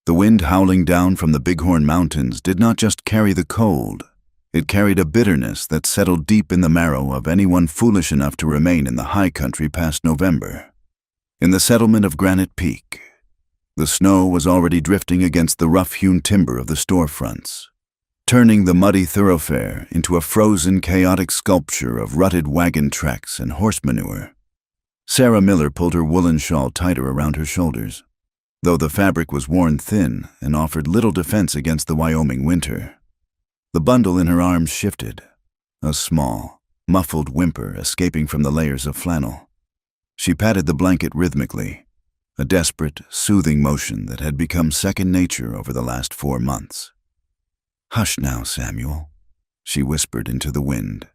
The wind howling down from the Bighorn Mountains did not just carry the cold, it carried a bitterness that settled deep in the marrow of anyone foolish enough to remain in the high country past November. In the settlement of Granite Peak, the snow was already drifting against the rough-hewn timber of the storefronts, turning the muddy thoroughfare into a frozen, chaotic sculpture of rutted wagon tracks and horse manure. Sarah Miller pulled her woolen shawl tighter around her shoulders, though the fabric was worn thin and offered little defense against the Wyoming winter. The bundle in her arms shifted, a small, muffled whimper escaping from the layers of flannel. She patted the blanket rhythmically, a desperate, soothing motion that had become second nature over the last 4 months. "Hush now, Samuel," she whispered into the wind.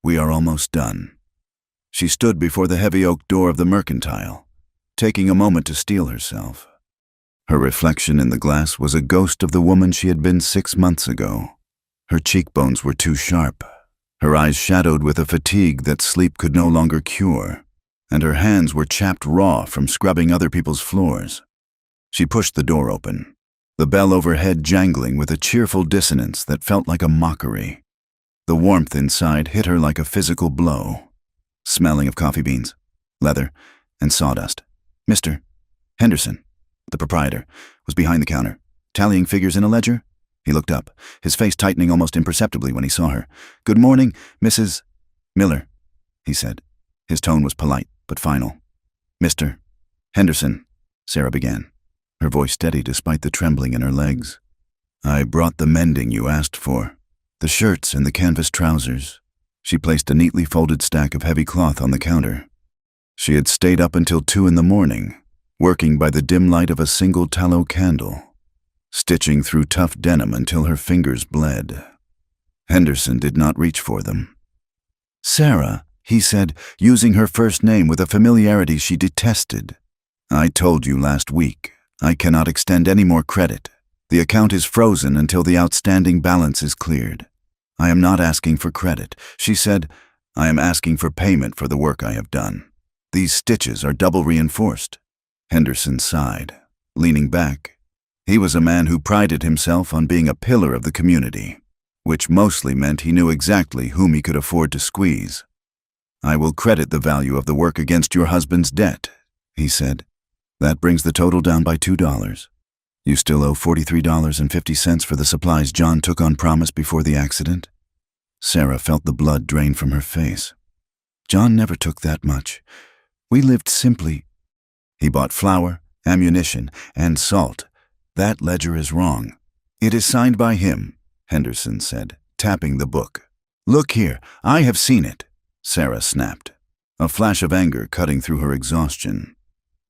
"We are almost done." She stood before the heavy oak door of the mercantile, taking a moment to steel herself. Her reflection in the glass was a ghost of the woman she had been 6 months ago. Her cheekbones were too sharp, her eyes shadowed with a fatigue that sleep could no longer cure, and her hands were chapped raw from scrubbing other people's floors. She pushed the door open, the bell overhead jangling with a cheerful dissonance that felt like a mockery. The warmth inside hit her like a physical blow, smelling of coffee beans, leather, and sawdust. Mr. Henderson, the proprietor, was behind the counter, tallying figures in a ledger. He looked up, his face tightening almost imperceptibly when he saw her. "Good morning, Mrs. Miller," he said. His tone was polite, but final. "Mr. Henderson," Sarah began, her voice steady despite the trembling in her legs. "I brought the mending you asked for, the shirts and the canvas trousers." She placed a neatly folded stack of heavy cloth on the counter. She had stayed up until 2 in the morning, working by the dim light of a single tallow candle, stitching through tough denim until her fingers bled. Henderson did not reach for them. "Sarah," he said, using her first name with a familiarity she detested. "I told you last week, I cannot extend any more credit. The account is frozen until the outstanding balance is cleared. I am not asking for credit," she said. "I am asking for payment for the work I have done. These stitches are double reinforced." Henderson sighed, leaning back. He was a man who prided himself on being a pillar of the community, which mostly meant he knew exactly whom he could afford to squeeze. "I will credit the value of the work against your husband's debt," he said. "That brings the total down by $2. You still owe $43.50 for the supplies John took on promise before the accident." Sarah felt the blood drain from her face. "John never took that much. We lived simply. He bought flour, ammunition, and salt. That ledger is wrong." "It is signed by him," Henderson said, tapping the book. "Look here, I have seen it," Sarah snapped, a flash of anger cutting through her exhaustion.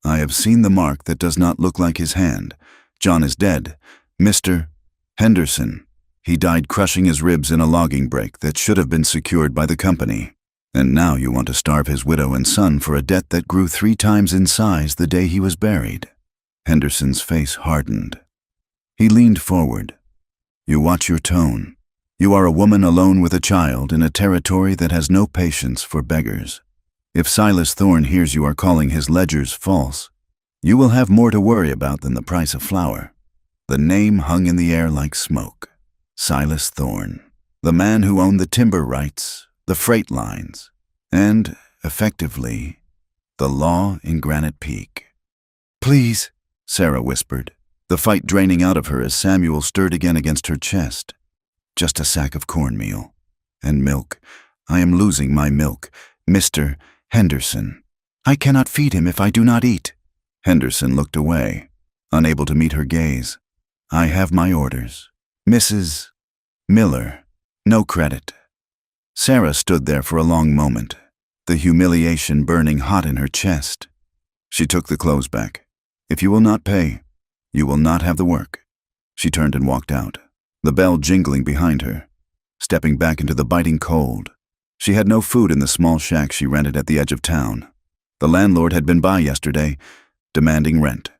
"I have seen the mark that does not look like his hand. John is dead. Mr. Henderson. He died crushing his ribs in a logging break that should have been secured by the company. And now you want to starve his widow and son for a debt that grew 3 times in size the day he was buried." Henderson's face hardened. He leaned forward. "You watch your tone. You are a woman alone with a child in a territory that has no patience for beggars. If Silas Thorne hears you are calling his ledgers false, you will have more to worry about than the price of flour." The name hung in the air like smoke. Silas Thorne, the man who owned the timber rights, the freight lines, and, effectively, the law in Granite Peak. "Please," Sarah whispered, the fight draining out of her as Samuel stirred again against her chest. "Just a sack of cornmeal. And milk. I am losing my milk. Mr. Henderson. I cannot feed him if I do not eat." Henderson looked away, unable to meet her gaze. "I have my orders. Mrs. Miller. No credit." Sarah stood there for a long moment, the humiliation burning hot in her chest. She took the clothes back. "If you will not pay, you will not have the work." She turned and walked out, the bell jingling behind her, stepping back into the biting cold. She had no food in the small shack she rented at the edge of town. The landlord had been by yesterday, demanding rent.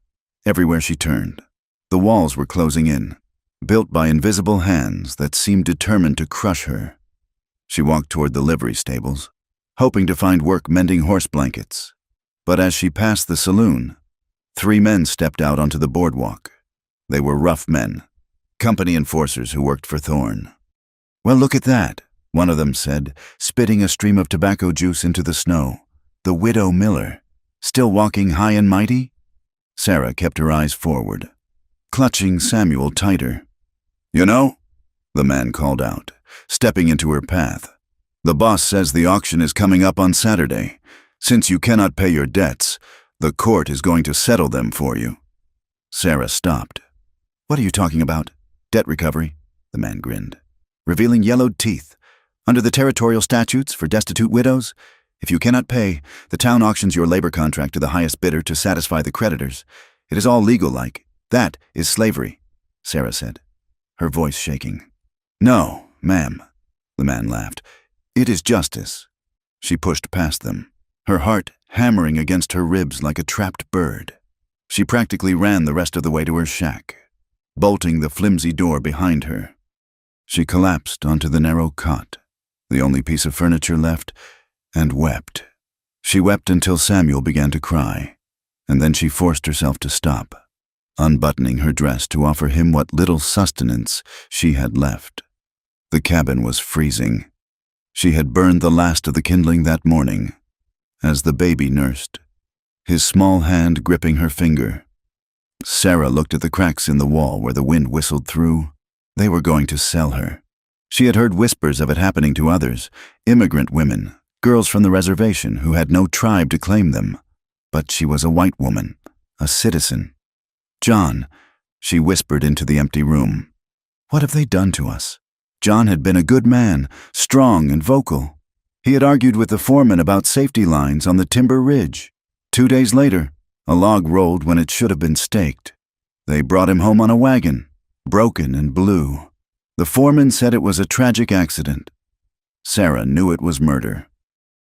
Everywhere she turned, the walls were closing in, built by invisible hands that seemed determined to crush her. She walked toward the livery stables, hoping to find work mending horse blankets. But as she passed the saloon, 3 men stepped out onto the boardwalk. They were rough men, company enforcers who worked for Thorne. "Well, look at that," one of them said, spitting a stream of tobacco juice into the snow. "The widow Miller, still walking high and mighty?" Sarah kept her eyes forward, clutching Samuel tighter. "You know," the man called out, stepping into her path, "the boss says the auction is coming up on Saturday. Since you cannot pay your debts, the court is going to settle them for you." Sarah stopped. "What are you talking about? Debt recovery?" The man grinned, revealing yellowed teeth. "Under the territorial statutes for destitute widows, if you cannot pay, the town auctions your labor contract to the highest bidder to satisfy the creditors. It is all legal-like. That is slavery," Sarah said, her voice shaking. "No, ma'am," the man laughed. "It is justice." She pushed past them, her heart hammering against her ribs like a trapped bird. She practically ran the rest of the way to her shack, bolting the flimsy door behind her. She collapsed onto the narrow cot, the only piece of furniture left, and wept. She wept until Samuel began to cry, and then she forced herself to stop, unbuttoning her dress to offer him what little sustenance she had left. The cabin was freezing. She had burned the last of the kindling that morning, as the baby nursed, his small hand gripping her finger. Sarah looked at the cracks in the wall where the wind whistled through. They were going to sell her. She had heard whispers of it happening to others, immigrant women, girls from the reservation who had no tribe to claim them. But she was a white woman, a citizen. "John," she whispered into the empty room, "what have they done to us?" John had been a good man, strong and vocal. He had argued with the foreman about safety lines on the timber ridge. 2 days later, a log rolled when it should have been staked. They brought him home on a wagon, broken and blue. The foreman said it was a tragic accident. Sarah knew it was murder.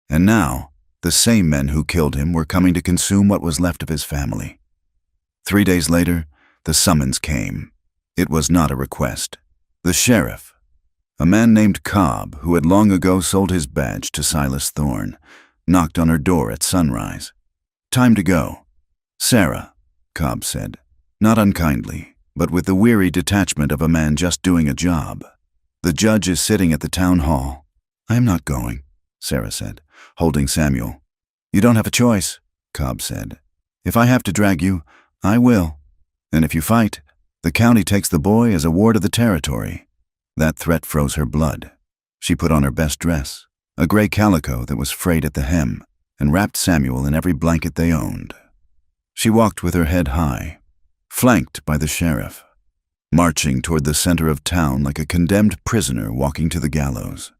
And now, the same men who killed him were coming to consume what was left of his family. 3 days later, the summons came. It was not a request. The sheriff, a man named Cobb, who had long ago sold his badge to Silas Thorne, knocked on her door at sunrise. "Time to go." "Sarah," Cobb said, not unkindly, but with the weary detachment of a man just doing a job. "The judge is sitting at the town hall." "I am not going," Sarah said, holding Samuel. "You don't have a choice," Cobb said. "If I have to drag you, I will. And if you fight, the county takes the boy as a ward of the territory." That threat froze her blood. She put on her best dress, a gray calico that was frayed at the hem, and wrapped Samuel in every blanket they owned. She walked with her head high, flanked by the sheriff, marching toward the center of town like a condemned prisoner walking to the gallows.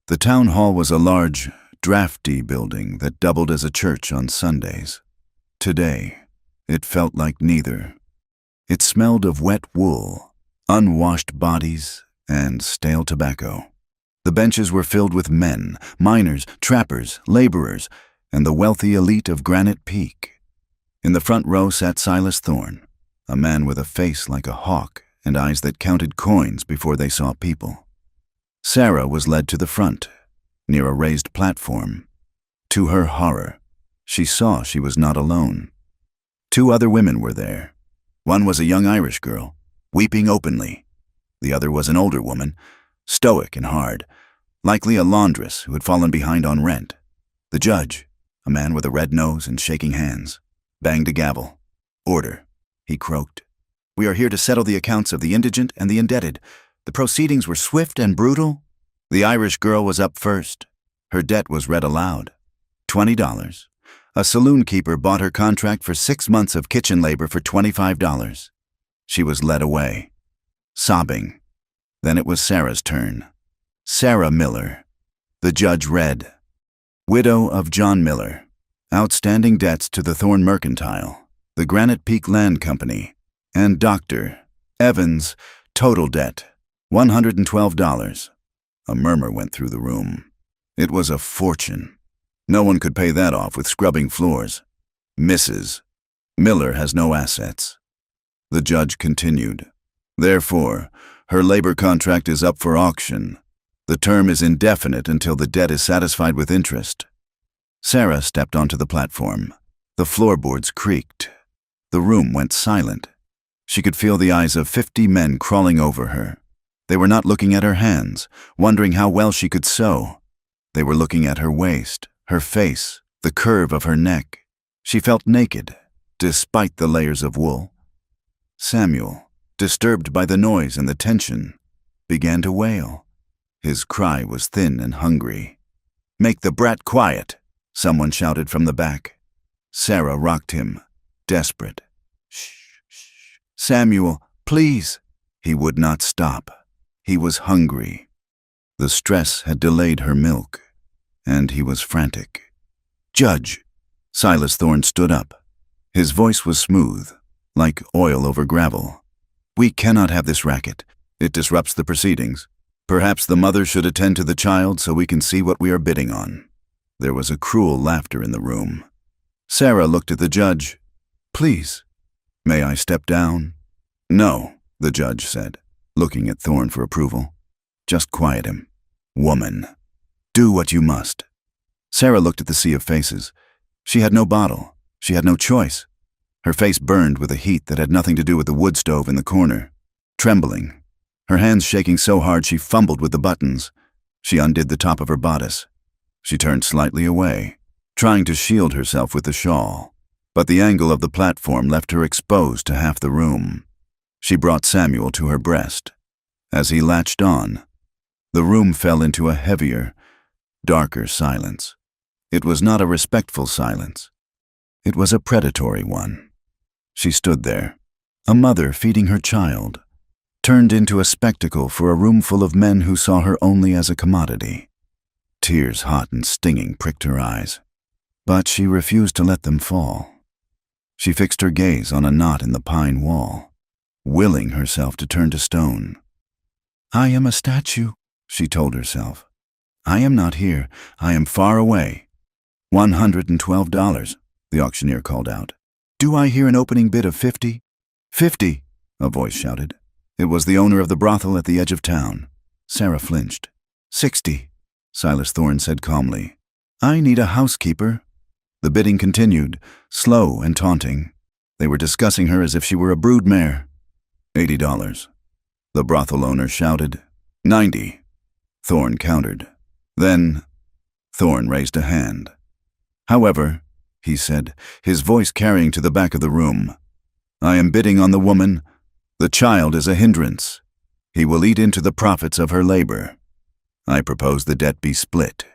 The town hall was a large, drafty building that doubled as a church on Sundays. Today, it felt like neither. It smelled of wet wool, unwashed bodies, and stale tobacco. The benches were filled with men, miners, trappers, laborers, and the wealthy elite of Granite Peak. In the front row sat Silas Thorne, a man with a face like a hawk and eyes that counted coins before they saw people. Sarah was led to the front, near a raised platform. To her horror, she saw she was not alone. 2 other women were there. One was a young Irish girl, weeping openly. The other was an older woman, stoic and hard, likely a laundress who had fallen behind on rent. The judge, a man with a red nose and shaking hands, banged a gavel. "Order," he croaked. "We are here to settle the accounts of the indigent and the indebted. The proceedings were swift and brutal." The Irish girl was up first. Her debt was read aloud. $20. A saloon keeper bought her contract for 6 months of kitchen labor for $25. She was led away, sobbing. Then it was Sarah's turn. Sarah Miller. The judge read, "Widow of John Miller. Outstanding debts to the Thorne Mercantile, the Granite Peak Land Company, and Dr. Evans. Total debt, $112. A murmur went through the room. It was a fortune. No one could pay that off with scrubbing floors. Mrs. Miller has no assets. The judge continued. Therefore, her labor contract is up for auction. The term is indefinite until the debt is satisfied with interest. Sarah stepped onto the platform. The floorboards creaked. The room went silent. She could feel the eyes of 50 men crawling over her. They were not looking at her hands, wondering how well she could sew. They were looking at her waist, her face, the curve of her neck. She felt naked, despite the layers of wool. Samuel, disturbed by the noise and the tension, began to wail. His cry was thin and hungry. "Make the brat quiet," someone shouted from the back. Sarah rocked him, desperate. "Shh, shh. Samuel, please." He would not stop. He was hungry. The stress had delayed her milk, and he was frantic. "Judge!" Silas Thorne stood up. His voice was smooth, like oil over gravel. "We cannot have this racket. It disrupts the proceedings. Perhaps the mother should attend to the child so we can see what we are bidding on." There was a cruel laughter in the room. Sarah looked at the judge. "Please, may I step down?" "No," the judge said, looking at Thorne for approval. "Just quiet him. Woman, do what you must." Sarah looked at the sea of faces. She had no bottle. She had no choice. Her face burned with a heat that had nothing to do with the wood stove in the corner. Trembling, her hands shaking so hard she fumbled with the buttons. She undid the top of her bodice. She turned slightly away, trying to shield herself with the shawl. But the angle of the platform left her exposed to half the room. She brought Samuel to her breast. As he latched on, the room fell into a heavier, darker silence. It was not a respectful silence. It was a predatory one. She stood there, a mother feeding her child, turned into a spectacle for a room full of men who saw her only as a commodity. Tears, hot and stinging, pricked her eyes, but she refused to let them fall. She fixed her gaze on a knot in the pine wall, willing herself to turn to stone. "I am a statue," she told herself. "I am not here. I am far away." $112, the auctioneer called out. "Do I hear an opening bid of 50? 50, a voice shouted. It was the owner of the brothel at the edge of town. Sarah flinched. 60, Silas Thorne said calmly. "I need a housekeeper." The bidding continued, slow and taunting. They were discussing her as if she were a broodmare. $80. The brothel owner shouted. 90. Thorne countered. Then Thorne raised a hand. "However," he said, his voice carrying to the back of the room, "I am bidding on the woman. The child is a hindrance. He will eat into the profits of her labor. I propose the debt be split.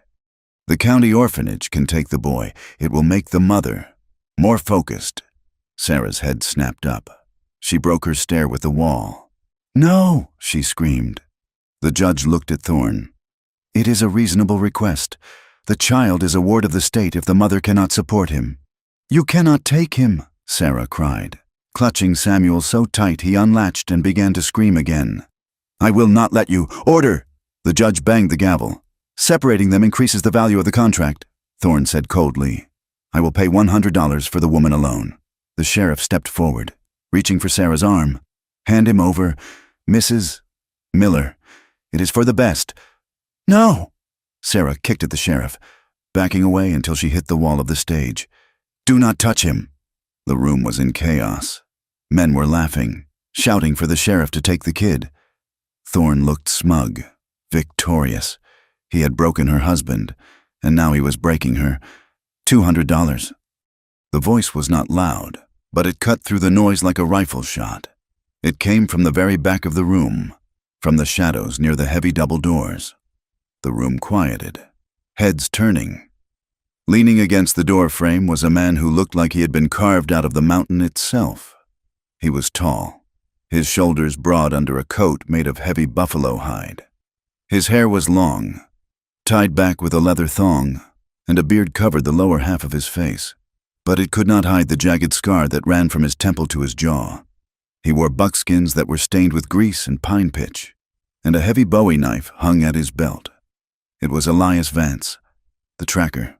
The county orphanage can take the boy. It will make the mother more focused." Sarah's head snapped up. She broke her stare with the wall. "No!" she screamed. The judge looked at Thorne. "It is a reasonable request. The child is a ward of the state if the mother cannot support him." "You cannot take him," Sarah cried, clutching Samuel so tight he unlatched and began to scream again. "I will not let you. Order!" The judge banged the gavel. "Separating them increases the value of the contract," Thorne said coldly. "I will pay $100 for the woman alone." The sheriff stepped forward, reaching for Sarah's arm. "Hand him over, Mrs. Miller. It is for the best." "No!" Sarah kicked at the sheriff, backing away until she hit the wall of the stage. "Do not touch him." The room was in chaos. Men were laughing, shouting for the sheriff to take the kid. Thorne looked smug, victorious. He had broken her husband, and now he was breaking her. $200. The voice was not loud, but it cut through the noise like a rifle shot. It came from the very back of the room, from the shadows near the heavy double doors. The room quieted, heads turning. Leaning against the door frame was a man who looked like he had been carved out of the mountain itself. He was tall, his shoulders broad under a coat made of heavy buffalo hide. His hair was long, tied back with a leather thong, and a beard covered the lower half of his face, but it could not hide the jagged scar that ran from his temple to his jaw. He wore buckskins that were stained with grease and pine pitch, and a heavy Bowie knife hung at his belt. It was Elias Vance, the tracker,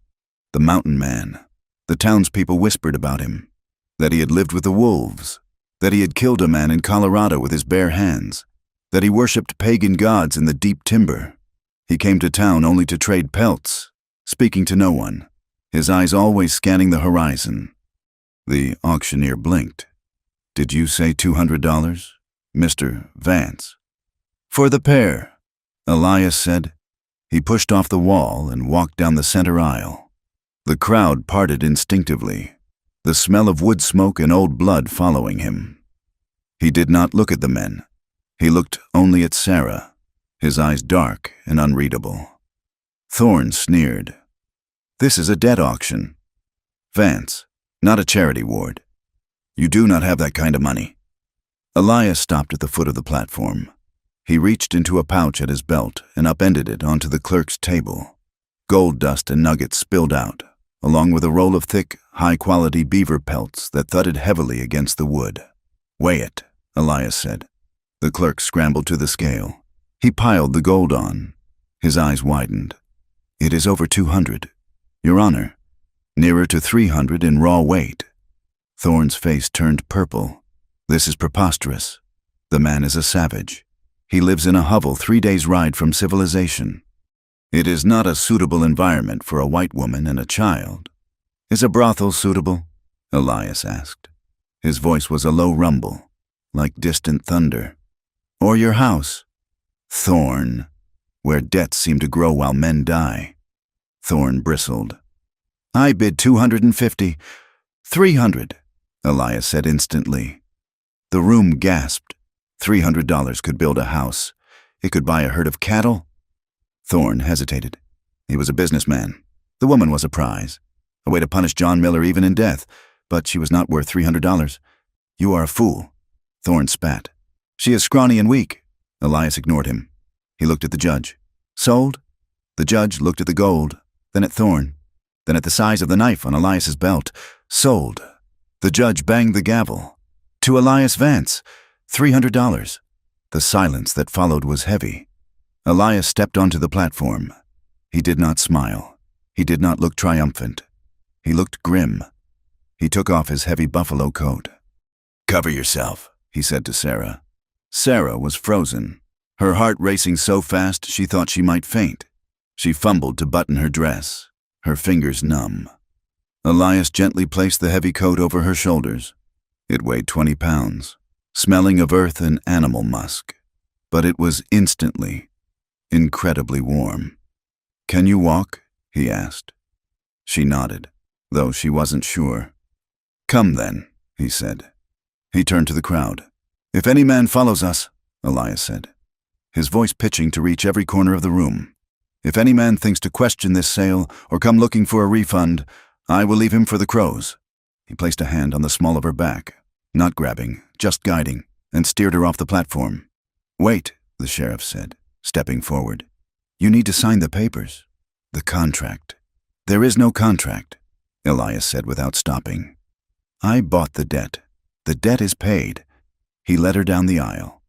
the mountain man. The townspeople whispered about him, that he had lived with the wolves, that he had killed a man in Colorado with his bare hands, that he worshipped pagan gods in the deep timber. He came to town only to trade pelts, speaking to no one, his eyes always scanning the horizon. The auctioneer blinked. Did you say $200, Mr. Vance? For the pair, Elias said. He pushed off the wall and walked down the center aisle. The crowd parted instinctively, the smell of wood smoke and old blood following him. He did not look at the men. He looked only at Sarah, his eyes dark and unreadable. Thorne sneered. This is a debt auction. Vance, not a charity ward. You do not have that kind of money. Elias stopped at the foot of the platform. He reached into a pouch at his belt and upended it onto the clerk's table. Gold dust and nuggets spilled out, along with a roll of thick, high-quality beaver pelts that thudded heavily against the wood. Weigh it, Elias said. The clerk scrambled to the scale. He piled the gold on. His eyes widened. It is over 200. Your Honor, nearer to 300 in raw weight. Thorne's face turned purple. This is preposterous. The man is a savage. He lives in a hovel 3 days' ride from civilization. It is not a suitable environment for a white woman and a child. Is a brothel suitable? Elias asked. His voice was a low rumble, like distant thunder. Or your house? Thorne, where debts seem to grow while men die. Thorne bristled. I bid 250. 300, Elias said instantly. The room gasped. $300 could build a house. It could buy a herd of cattle. Thorne hesitated. He was a businessman. The woman was a prize. A way to punish John Miller even in death, but she was not worth $300. You are a fool. Thorne spat. She is scrawny and weak. Elias ignored him. He looked at the judge. Sold? The judge looked at the gold, then at Thorne, then at the size of the knife on Elias's belt. Sold. The judge banged the gavel. To Elias Vance, $300. The silence that followed was heavy. Elias stepped onto the platform. He did not smile. He did not look triumphant. He looked grim. He took off his heavy buffalo coat. Cover yourself, he said to Sarah. Sarah was frozen, her heart racing so fast she thought she might faint. She fumbled to button her dress, her fingers numb. Elias gently placed the heavy coat over her shoulders. It weighed 20 pounds, smelling of earth and animal musk, but it was instantly, incredibly warm. Can you walk? He asked. She nodded, though she wasn't sure. Come then, he said. He turned to the crowd. If any man follows us, Elias said, his voice pitching to reach every corner of the room. If any man thinks to question this sale or come looking for a refund, I will leave him for the crows. He placed a hand on the small of her back, not grabbing, just guiding, and steered her off the platform. Wait, the sheriff said, stepping forward. You need to sign the papers. The contract. There is no contract, Elias said without stopping. I bought the debt. The debt is paid. He led her down the aisle.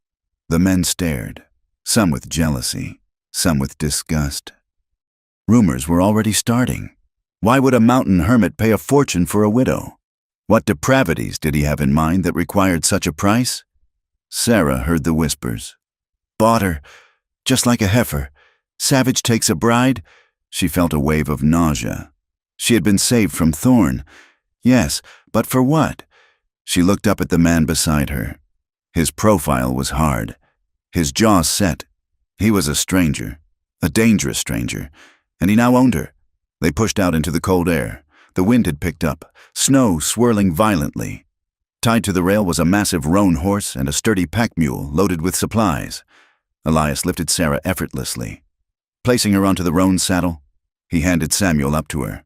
The men stared, some with jealousy, some with disgust. Rumors were already starting. Why would a mountain hermit pay a fortune for a widow? What depravities did he have in mind that required such a price? Sarah heard the whispers. Bought her, just like a heifer. Savage takes a bride. She felt a wave of nausea. She had been saved from Thorne. Yes, but for what? She looked up at the man beside her. His profile was hard, his jaw set. He was a stranger, a dangerous stranger, and he now owned her. They pushed out into the cold air. The wind had picked up, snow swirling violently. Tied to the rail was a massive roan horse and a sturdy pack mule loaded with supplies. Elias lifted Sarah effortlessly. Placing her onto the roan saddle, he handed Samuel up to her.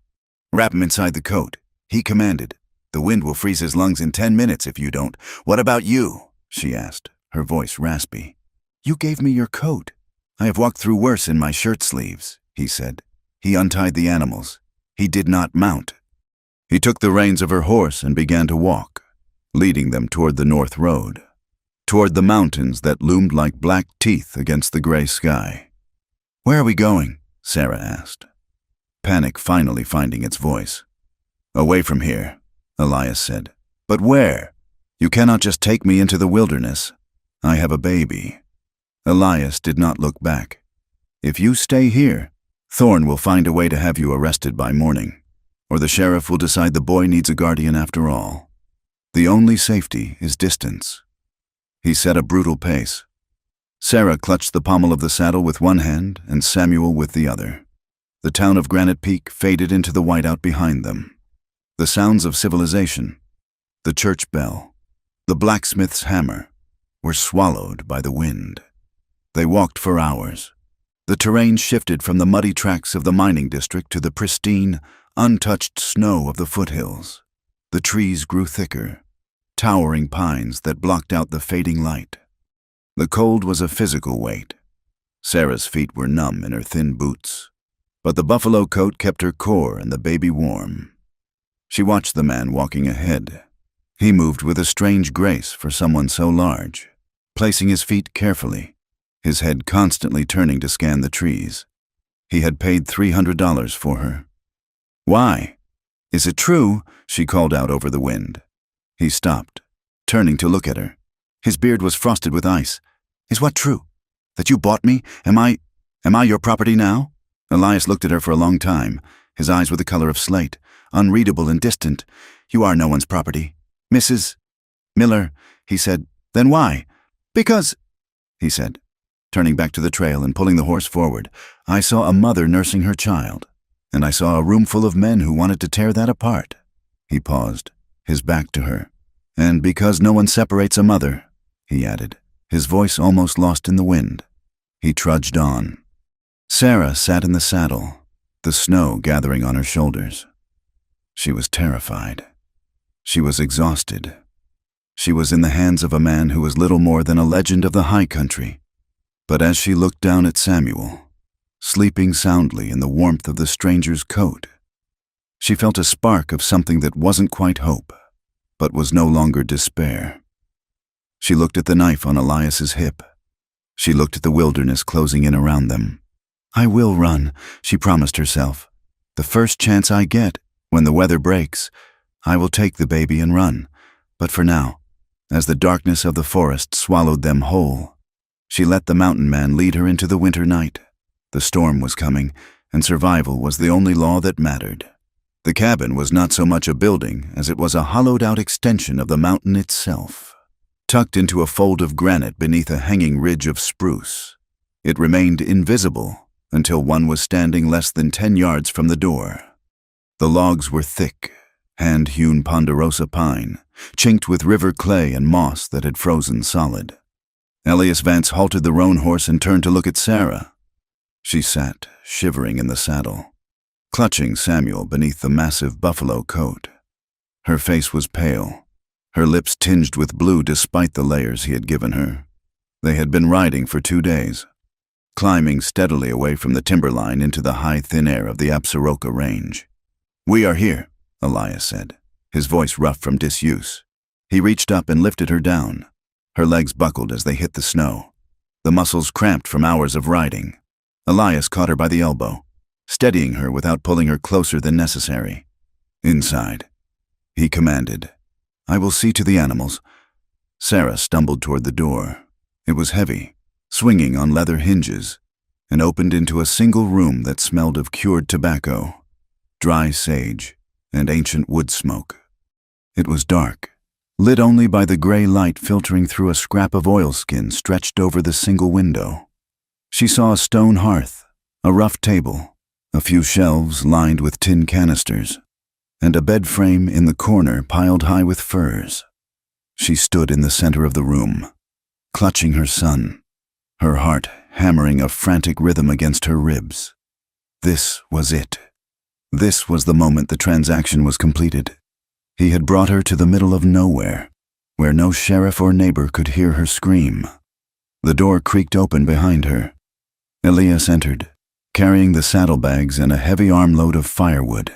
Wrap him inside the coat, he commanded. The wind will freeze his lungs in 10 minutes if you don't. What about you? She asked, her voice raspy. You gave me your coat. I have walked through worse in my shirt sleeves, he said. He untied the animals. He did not mount. He took the reins of her horse and began to walk, leading them toward the north road, toward the mountains that loomed like black teeth against the gray sky. Where are we going? Sarah asked, panic finally finding its voice. Away from here, Elias said. But where? You cannot just take me into the wilderness. I have a baby. Elias did not look back. If you stay here, Thorne will find a way to have you arrested by morning, or the sheriff will decide the boy needs a guardian after all. The only safety is distance. He set a brutal pace. Sarah clutched the pommel of the saddle with one hand and Samuel with the other. The town of Granite Peak faded into the whiteout behind them. The sounds of civilization, the church bell, the blacksmith's hammer, were swallowed by the wind. They walked for hours. The terrain shifted from the muddy tracks of the mining district to the pristine, untouched snow of the foothills. The trees grew thicker, towering pines that blocked out the fading light. The cold was a physical weight. Sarah's feet were numb in her thin boots, but the buffalo coat kept her core and the baby warm. She watched the man walking ahead. He moved with a strange grace for someone so large, placing his feet carefully, his head constantly turning to scan the trees. He had paid $300 for her. "Why? Is it true?" she called out over the wind. He stopped, turning to look at her. His beard was frosted with ice. "Is what true? That you bought me? Am I your property now?" Elias looked at her for a long time. His eyes were the color of slate, unreadable and distant. "You are no one's property. Mrs. Miller," he said. "Then why?" "Because," he said, turning back to the trail and pulling the horse forward. "I saw a mother nursing her child, and I saw a room full of men who wanted to tear that apart." He paused, his back to her. "And because no one separates a mother," he added, his voice almost lost in the wind. He trudged on. Sarah sat in the saddle, the snow gathering on her shoulders. She was terrified. She was exhausted. She was in the hands of a man who was little more than a legend of the high country. But as she looked down at Samuel, sleeping soundly in the warmth of the stranger's coat, she felt a spark of something that wasn't quite hope, but was no longer despair. She looked at the knife on Elias's hip. She looked at the wilderness closing in around them. "I will run," she promised herself. "The first chance I get, when the weather breaks, I will take the baby and run. But for now," as the darkness of the forest swallowed them whole, she let the mountain man lead her into the winter night. The storm was coming, and survival was the only law that mattered. The cabin was not so much a building as it was a hollowed-out extension of the mountain itself, tucked into a fold of granite beneath a hanging ridge of spruce. It remained invisible until one was standing less than 10 yards from the door. The logs were thick, hand-hewn ponderosa pine, chinked with river clay and moss that had frozen solid. Elias Vance halted the roan horse and turned to look at Sarah. She sat, shivering in the saddle, clutching Samuel beneath the massive buffalo coat. Her face was pale, her lips tinged with blue despite the layers he had given her. They had been riding for 2 days, climbing steadily away from the timberline into the high thin air of the Absaroka Range. "We are here," Elias said, his voice rough from disuse. He reached up and lifted her down. Her legs buckled as they hit the snow, the muscles cramped from hours of riding. Elias caught her by the elbow, steadying her without pulling her closer than necessary. "Inside," he commanded. "I will see to the animals." Sarah stumbled toward the door. It was heavy, swinging on leather hinges, and opened into a single room that smelled of cured tobacco, dry sage, and ancient wood smoke. It was dark, lit only by the gray light filtering through a scrap of oilskin stretched over the single window. She saw a stone hearth, a rough table, a few shelves lined with tin canisters, and a bed frame in the corner piled high with furs. She stood in the center of the room, clutching her son, her heart hammering a frantic rhythm against her ribs. This was it. This was the moment the transaction was completed. He had brought her to the middle of nowhere, where no sheriff or neighbor could hear her scream. The door creaked open behind her. Elias entered, carrying the saddlebags and a heavy armload of firewood.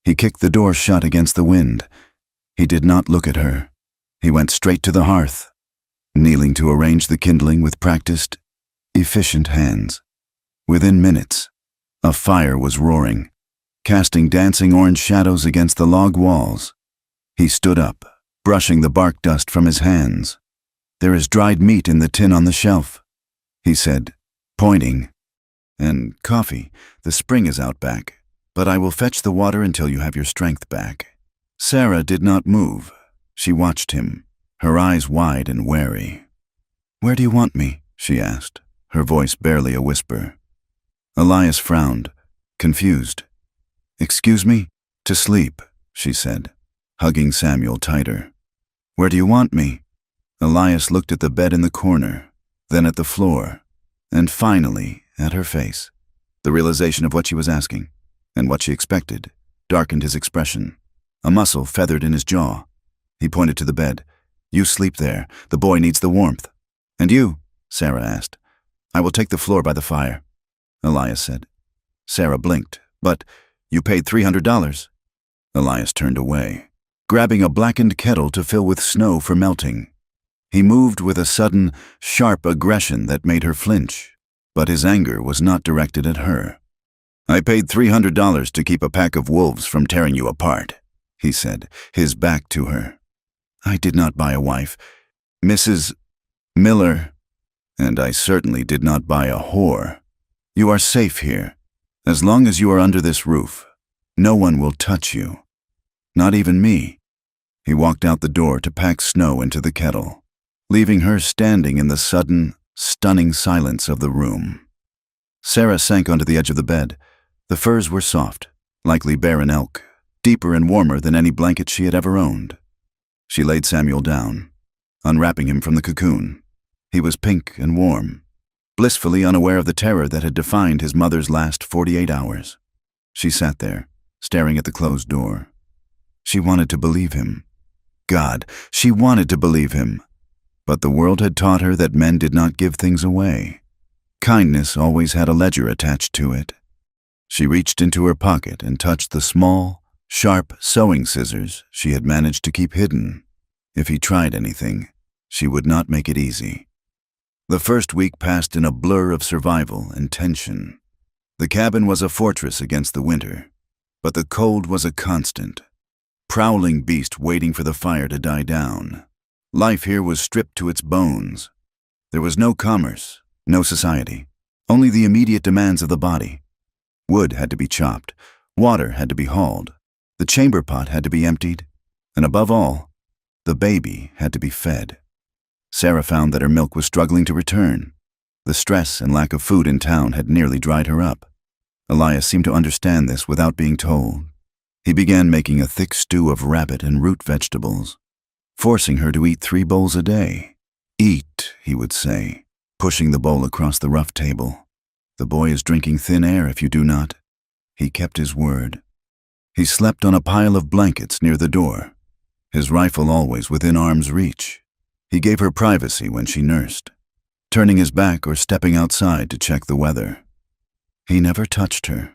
He kicked the door shut against the wind. He did not look at her. He went straight to the hearth, kneeling to arrange the kindling with practiced, efficient hands. Within minutes, a fire was roaring, casting dancing orange shadows against the log walls. He stood up, brushing the bark dust from his hands. "There is dried meat in the tin on the shelf," he said, pointing. "And coffee. The spring is out back, but I will fetch the water until you have your strength back." Sarah did not move. She watched him, her eyes wide and wary. "Where do you want me?" she asked, her voice barely a whisper. Elias frowned, confused. "Excuse me?" "To sleep," she said, hugging Samuel tighter. "Where do you want me?" Elias looked at the bed in the corner, then at the floor, and finally at her face. The realization of what she was asking, and what she expected, darkened his expression. A muscle feathered in his jaw. He pointed to the bed. "You sleep there. The boy needs the warmth." "And you?" Sarah asked. "I will take the floor by the fire," Elias said. Sarah blinked. "But you paid $300. Elias turned away, grabbing a blackened kettle to fill with snow for melting. He moved with a sudden, sharp aggression that made her flinch, but his anger was not directed at her. "I paid $300 to keep a pack of wolves from tearing you apart," he said, his back to her. "I did not buy a wife, Mrs. Miller, and I certainly did not buy a whore. You are safe here. As long as you are under this roof, no one will touch you. Not even me." He walked out the door to pack snow into the kettle, leaving her standing in the sudden, stunning silence of the room. Sarah sank onto the edge of the bed. The furs were soft, likely barren elk, deeper and warmer than any blanket she had ever owned. She laid Samuel down, unwrapping him from the cocoon. He was pink and warm, blissfully unaware of the terror that had defined his mother's last 48 hours. She sat there, staring at the closed door. She wanted to believe him. God, she wanted to believe him. But the world had taught her that men did not give things away. Kindness always had a ledger attached to it. She reached into her pocket and touched the small, sharp sewing scissors she had managed to keep hidden. If he tried anything, she would not make it easy. The first week passed in a blur of survival and tension. The cabin was a fortress against the winter, but the cold was a constant. Prowling beast waiting for the fire to die down. Life here was stripped to its bones. There was no commerce, no society, only the immediate demands of the body. Wood had to be chopped, water had to be hauled, the chamber pot had to be emptied, and above all, the baby had to be fed. Sarah found that her milk was struggling to return. The stress and lack of food in town had nearly dried her up. Elias seemed to understand this without being told. He began making a thick stew of rabbit and root vegetables, forcing her to eat 3 bowls a day. "Eat," he would say, pushing the bowl across the rough table. "The boy is drinking thin air if you do not." He kept his word. He slept on a pile of blankets near the door, his rifle always within arm's reach. He gave her privacy when she nursed, turning his back or stepping outside to check the weather. He never touched her.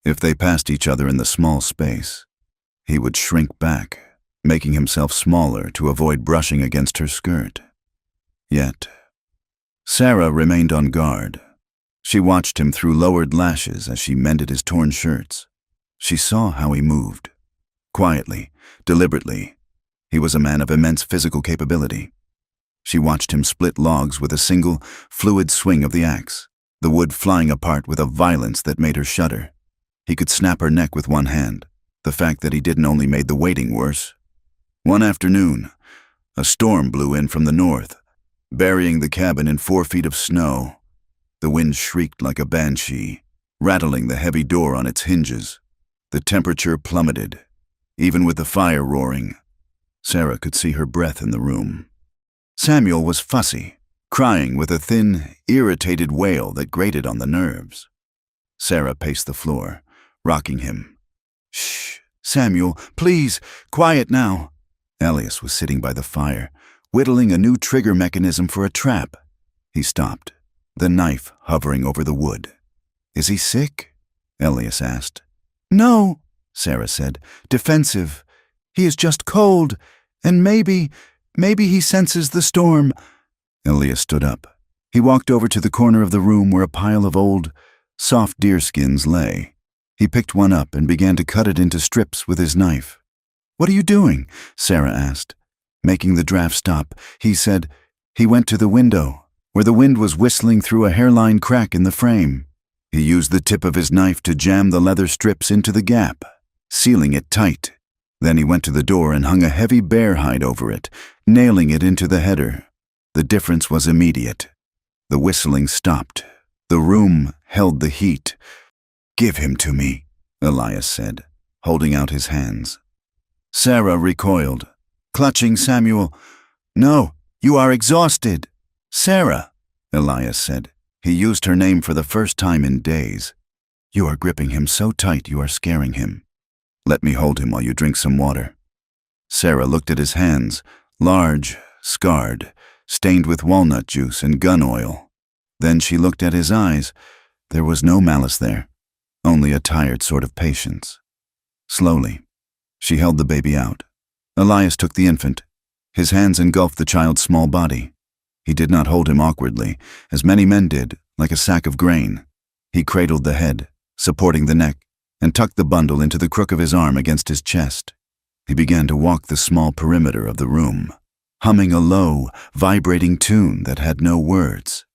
If they passed each other in the small space, he would shrink back, making himself smaller to avoid brushing against her skirt. Yet, Sarah remained on guard. She watched him through lowered lashes as she mended his torn shirts. She saw how he moved. Quietly, deliberately. He was a man of immense physical capability. She watched him split logs with a single, fluid swing of the axe, the wood flying apart with a violence that made her shudder. He could snap her neck with one hand. The fact that he didn't only made the waiting worse. One afternoon, a storm blew in from the north, burying the cabin in 4 feet of snow. The wind shrieked like a banshee, rattling the heavy door on its hinges. The temperature plummeted, even with the fire roaring. Sarah could see her breath in the room. Samuel was fussy, crying with a thin, irritated wail that grated on the nerves. Sarah paced the floor, rocking him. "Shh, Samuel, please, quiet now." Elias was sitting by the fire, whittling a new trigger mechanism for a trap. He stopped, the knife hovering over the wood. "Is he sick?" Elias asked. "No," Sarah said, defensive. "He is just cold, and maybe he senses the storm." Elias stood up. He walked over to the corner of the room where a pile of old, soft deerskins lay. He picked one up and began to cut it into strips with his knife. "What are you doing?" Sarah asked. Making the draft stop, he said, he went to the window, where the wind was whistling through a hairline crack in the frame. He used the tip of his knife to jam the leather strips into the gap, sealing it tight. Then he went to the door and hung a heavy bear hide over it, nailing it into the header. The difference was immediate. The whistling stopped. The room held the heat. "Give him to me," Elias said, holding out his hands. Sarah recoiled, clutching Samuel. "No, you are exhausted." "Sarah," Elias said. He used her name for the first time in days. "You are gripping him so tight you are scaring him. Let me hold him while you drink some water." Sarah looked at his hands, large, scarred, stained with walnut juice and gun oil. Then she looked at his eyes. There was no malice there, only a tired sort of patience. Slowly, she held the baby out. Elias took the infant. His hands engulfed the child's small body. He did not hold him awkwardly, as many men did, like a sack of grain. He cradled the head, supporting the neck, and tucked the bundle into the crook of his arm against his chest. He began to walk the small perimeter of the room, humming a low, vibrating tune that had no words.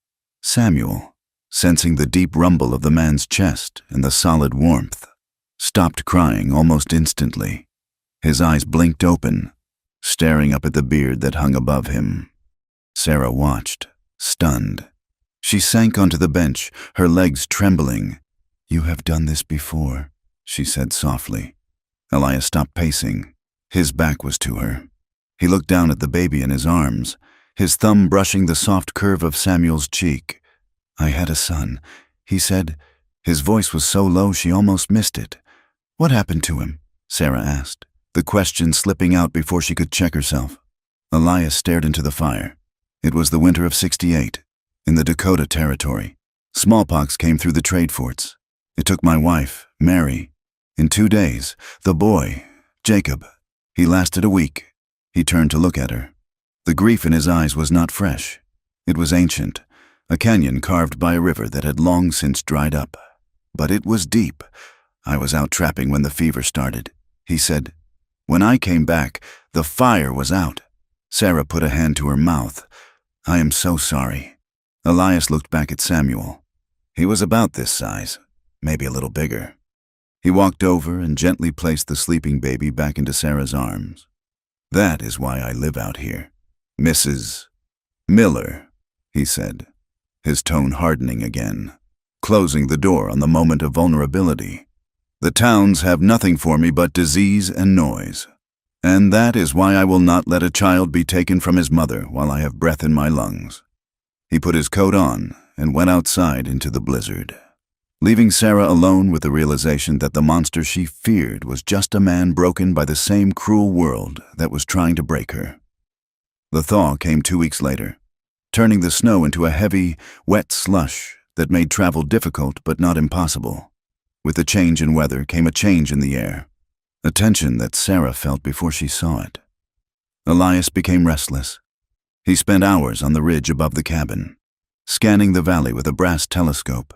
Samuel, sensing the deep rumble of the man's chest and the solid warmth, stopped crying almost instantly. His eyes blinked open, staring up at the beard that hung above him. Sarah watched, stunned. She sank onto the bench, her legs trembling. "You have done this before," she said softly. Elias stopped pacing. His back was to her. He looked down at the baby in his arms, his thumb brushing the soft curve of Samuel's cheek. "I had a son," he said. His voice was so low she almost missed it. "What happened to him?" Sarah asked, the question slipping out before she could check herself. Elias stared into the fire. It was the winter of '68, in the Dakota Territory. Smallpox came through the trade forts. It took my wife, Mary. In 2 days, the boy, Jacob. He lasted a week. He turned to look at her. The grief in his eyes was not fresh. It was ancient, a canyon carved by a river that had long since dried up. But it was deep. "I was out trapping when the fever started," he said. "When I came back, the fire was out." Sarah put a hand to her mouth. "I am so sorry." Elias looked back at Samuel. He was about this size, maybe a little bigger. He walked over and gently placed the sleeping baby back into Sarah's arms. "That is why I live out here. Mrs. Miller," he said, his tone hardening again, closing the door on the moment of vulnerability. "The towns have nothing for me but disease and noise. And that is why I will not let a child be taken from his mother while I have breath in my lungs." He put his coat on and went outside into the blizzard, leaving Sarah alone with the realization that the monster she feared was just a man broken by the same cruel world that was trying to break her. The thaw came 2 weeks later, turning the snow into a heavy, wet slush that made travel difficult but not impossible. With the change in weather came a change in the air, a tension that Sarah felt before she saw it. Elias became restless. He spent hours on the ridge above the cabin, scanning the valley with a brass telescope.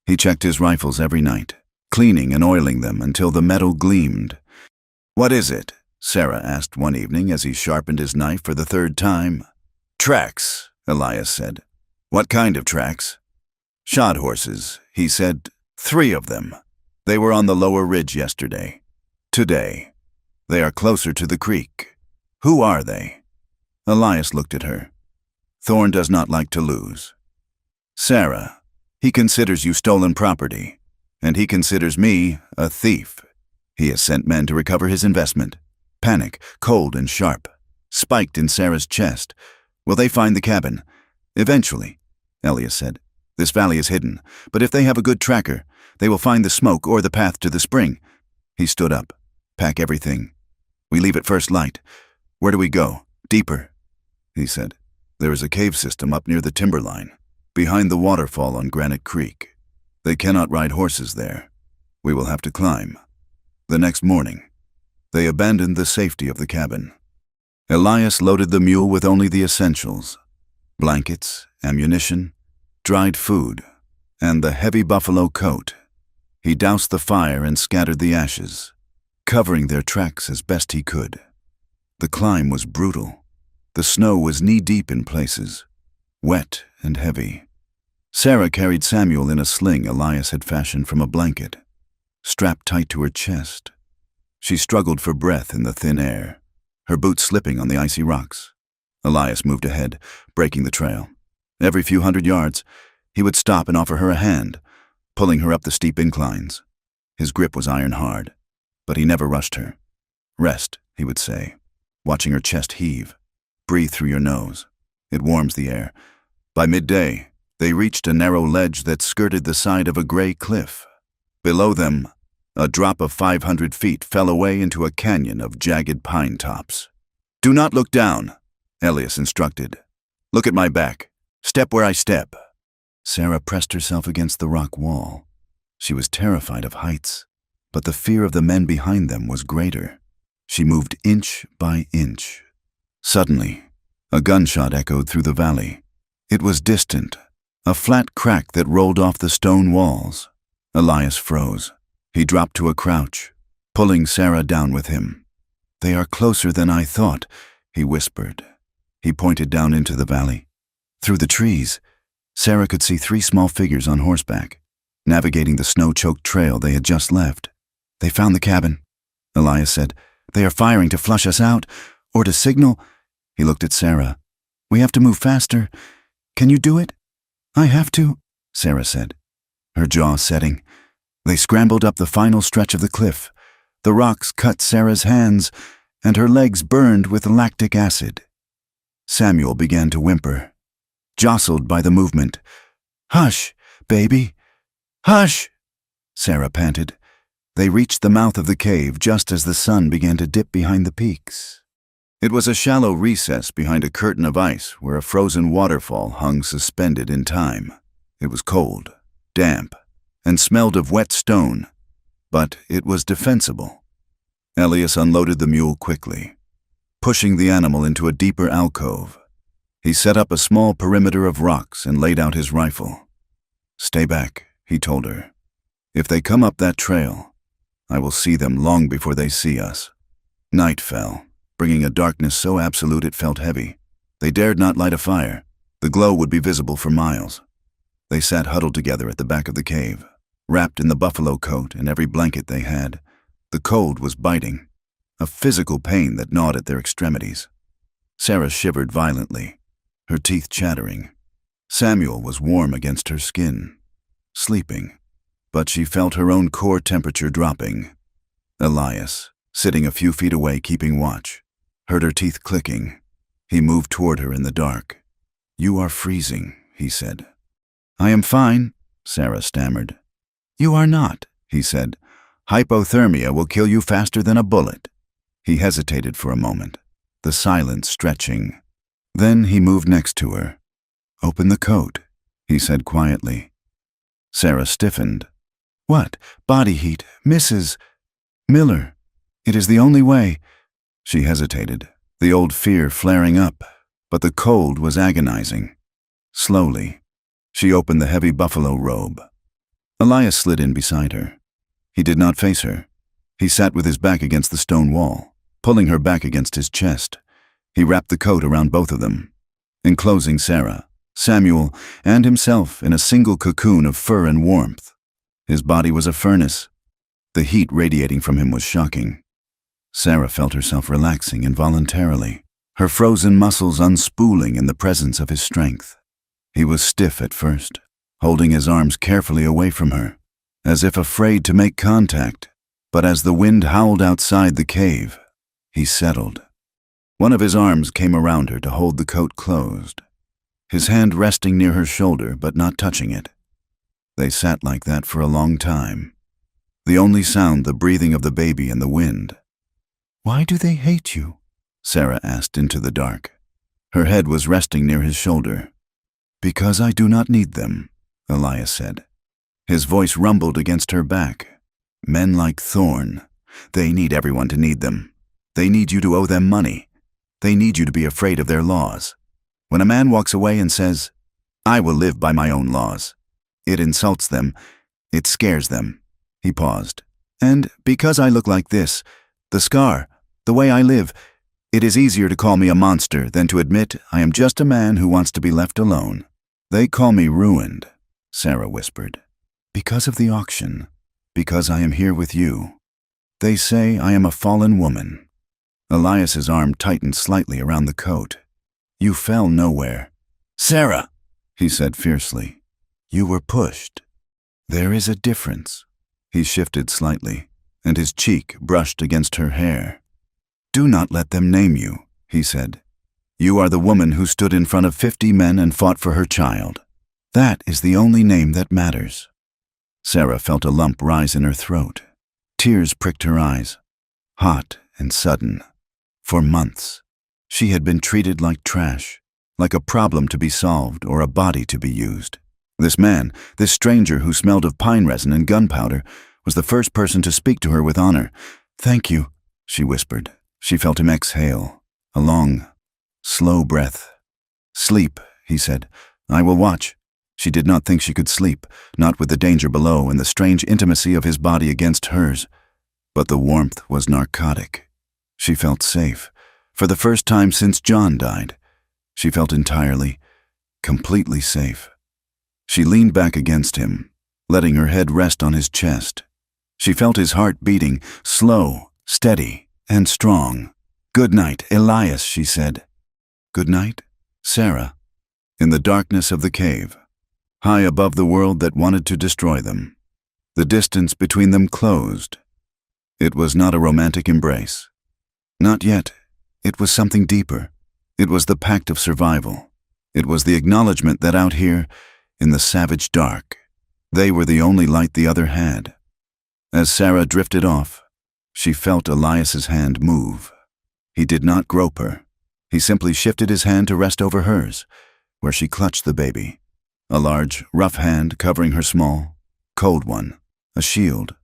He checked his rifles every night, cleaning and oiling them until the metal gleamed. "What is it?" Sarah asked one evening as he sharpened his knife for the 3rd time. "Tracks," Elias said. "What kind of tracks?" "Shod horses," he said. 3 of them. They were on the lower ridge yesterday. Today. They are closer to the creek. Who are they?" Elias looked at her. "Thorne does not like to lose." "Sarah, he considers you stolen property, and he considers me a thief. He has sent men to recover his investment." Panic, cold and sharp, spiked in Sarah's chest. "Will they find the cabin?" "Eventually," Elias said. "This valley is hidden, but if they have a good tracker, they will find the smoke or the path to the spring." He stood up. "Pack everything. We leave at first light. Where do we go?" "Deeper," he said. "There is a cave system up near the timberline, behind the waterfall on Granite Creek. They cannot ride horses there. We will have to climb." The next morning, they abandoned the safety of the cabin. Elias loaded the mule with only the essentials: blankets, ammunition, dried food, and the heavy buffalo coat. He doused the fire and scattered the ashes, covering their tracks as best he could. The climb was brutal. The snow was knee-deep in places, wet and heavy. Sarah carried Samuel in a sling Elias had fashioned from a blanket, strapped tight to her chest. She struggled for breath in the thin air, her boots slipping on the icy rocks. Elias moved ahead, breaking the trail. Every few hundred yards, he would stop and offer her a hand, pulling her up the steep inclines. His grip was iron hard, but he never rushed her. "Rest," he would say, watching her chest heave. "Breathe through your nose. It warms the air." By midday, they reached a narrow ledge that skirted the side of a gray cliff. Below them, a drop of 500 feet fell away into a canyon of jagged pine tops. "Do not look down," Elias instructed. "Look at my back. Step where I step." Sarah pressed herself against the rock wall. She was terrified of heights, but the fear of the men behind them was greater. She moved inch by inch. Suddenly, a gunshot echoed through the valley. It was distant, a flat crack that rolled off the stone walls. Elias froze. He dropped to a crouch, pulling Sarah down with him. "They are closer than I thought," he whispered. He pointed down into the valley. Through the trees, Sarah could see 3 small figures on horseback, navigating the snow-choked trail they had just left. "They found the cabin," Elias said. "They are firing to flush us out, or to signal." He looked at Sarah. "We have to move faster. Can you do it?" "I have to," Sarah said, her jaw setting. They scrambled up the final stretch of the cliff. The rocks cut Sarah's hands, and her legs burned with lactic acid. Samuel began to whimper, jostled by the movement. "Hush, baby. Hush!" Sarah panted. They reached the mouth of the cave just as the sun began to dip behind the peaks. It was a shallow recess behind a curtain of ice where a frozen waterfall hung suspended in time. It was cold, damp, and smelled of wet stone, but it was defensible. Elias unloaded the mule quickly, pushing the animal into a deeper alcove. He set up a small perimeter of rocks and laid out his rifle. "Stay back," he told her. "If they come up that trail, I will see them long before they see us." Night fell, bringing a darkness so absolute it felt heavy. They dared not light a fire. The glow would be visible for miles. They sat huddled together at the back of the cave, wrapped in the buffalo coat and every blanket they had. The cold was biting, a physical pain that gnawed at their extremities. Sarah shivered violently, her teeth chattering. Samuel was warm against her skin, sleeping, but she felt her own core temperature dropping. Elias, sitting a few feet away keeping watch, heard her teeth clicking. He moved toward her in the dark. "You are freezing," he said. "I am fine," Sarah stammered. "You are not," he said. "Hypothermia will kill you faster than a bullet." He hesitated for a moment, the silence stretching. Then he moved next to her. "Open the coat," he said quietly. Sarah stiffened. "What? Body heat, Mrs. Miller. It is the only way." She hesitated, the old fear flaring up, but the cold was agonizing. Slowly, she opened the heavy buffalo robe. Elias slid in beside her. He did not face her. He sat with his back against the stone wall, pulling her back against his chest. He wrapped the coat around both of them, enclosing Sarah, Samuel, and himself in a single cocoon of fur and warmth. His body was a furnace. The heat radiating from him was shocking. Sarah felt herself relaxing involuntarily, her frozen muscles unspooling in the presence of his strength. He was stiff at first, holding his arms carefully away from her, as if afraid to make contact, but as the wind howled outside the cave, he settled. One of his arms came around her to hold the coat closed, his hand resting near her shoulder but not touching it. They sat like that for a long time, the only sound the breathing of the baby and the wind. "Why do they hate you?" Sarah asked into the dark. Her head was resting near his shoulder. "Because I do not need them," Elias said. His voice rumbled against her back. "Men like Thorn, they need everyone to need them. They need you to owe them money. They need you to be afraid of their laws. When a man walks away and says, 'I will live by my own laws,' it insults them. It scares them." He paused. "And because I look like this, the scar, the way I live, it is easier to call me a monster than to admit I am just a man who wants to be left alone." "They call me ruined," Sarah whispered. "Because of the auction. Because I am here with you." They say I am a fallen woman. Elias's arm tightened slightly around the coat. You fell nowhere. Sarah, he said fiercely. You were pushed. There is a difference. He shifted slightly, and his cheek brushed against her hair. Do not let them name you, he said. You are the woman who stood in front of 50 men and fought for her child. That is the only name that matters. Sarah felt a lump rise in her throat. Tears pricked her eyes, hot and sudden. For months, she had been treated like trash, like a problem to be solved or a body to be used. This man, this stranger who smelled of pine resin and gunpowder, was the first person to speak to her with honor. Thank you, she whispered. She felt him exhale, a long, slow breath. Sleep, he said. I will watch. She did not think she could sleep, not with the danger below and the strange intimacy of his body against hers. But the warmth was narcotic. She felt safe. For the first time since John died, she felt entirely, completely safe. She leaned back against him, letting her head rest on his chest. She felt his heart beating, slow, steady, and strong. Good night, Elias, she said. Good night, Sarah. In the darkness of the cave, high above the world that wanted to destroy them, the distance between them closed. It was not a romantic embrace. Not yet. It was something deeper. It was the pact of survival. It was the acknowledgement that out here, in the savage dark, they were the only light the other had. As Sarah drifted off, she felt Elias's hand move. He did not grope her. He simply shifted his hand to rest over hers, where she clutched the baby. A large, rough hand covering her small, cold one, a shield.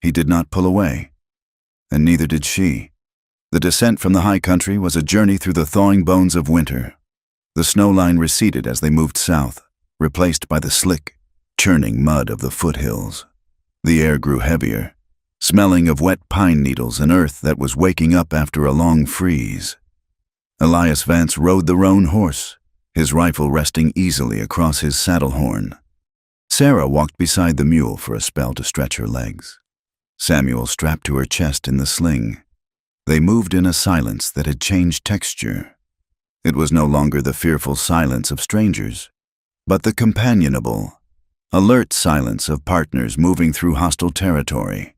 He did not pull away, and neither did she. The descent from the high country was a journey through the thawing bones of winter. The snow line receded as they moved south, replaced by the slick, churning mud of the foothills. The air grew heavier, smelling of wet pine needles and earth that was waking up after a long freeze. Elias Vance rode the roan horse, his rifle resting easily across his saddle horn. Sarah walked beside the mule for a spell to stretch her legs. Samuel strapped to her chest in the sling. They moved in a silence that had changed texture. It was no longer the fearful silence of strangers, but the companionable, alert silence of partners moving through hostile territory.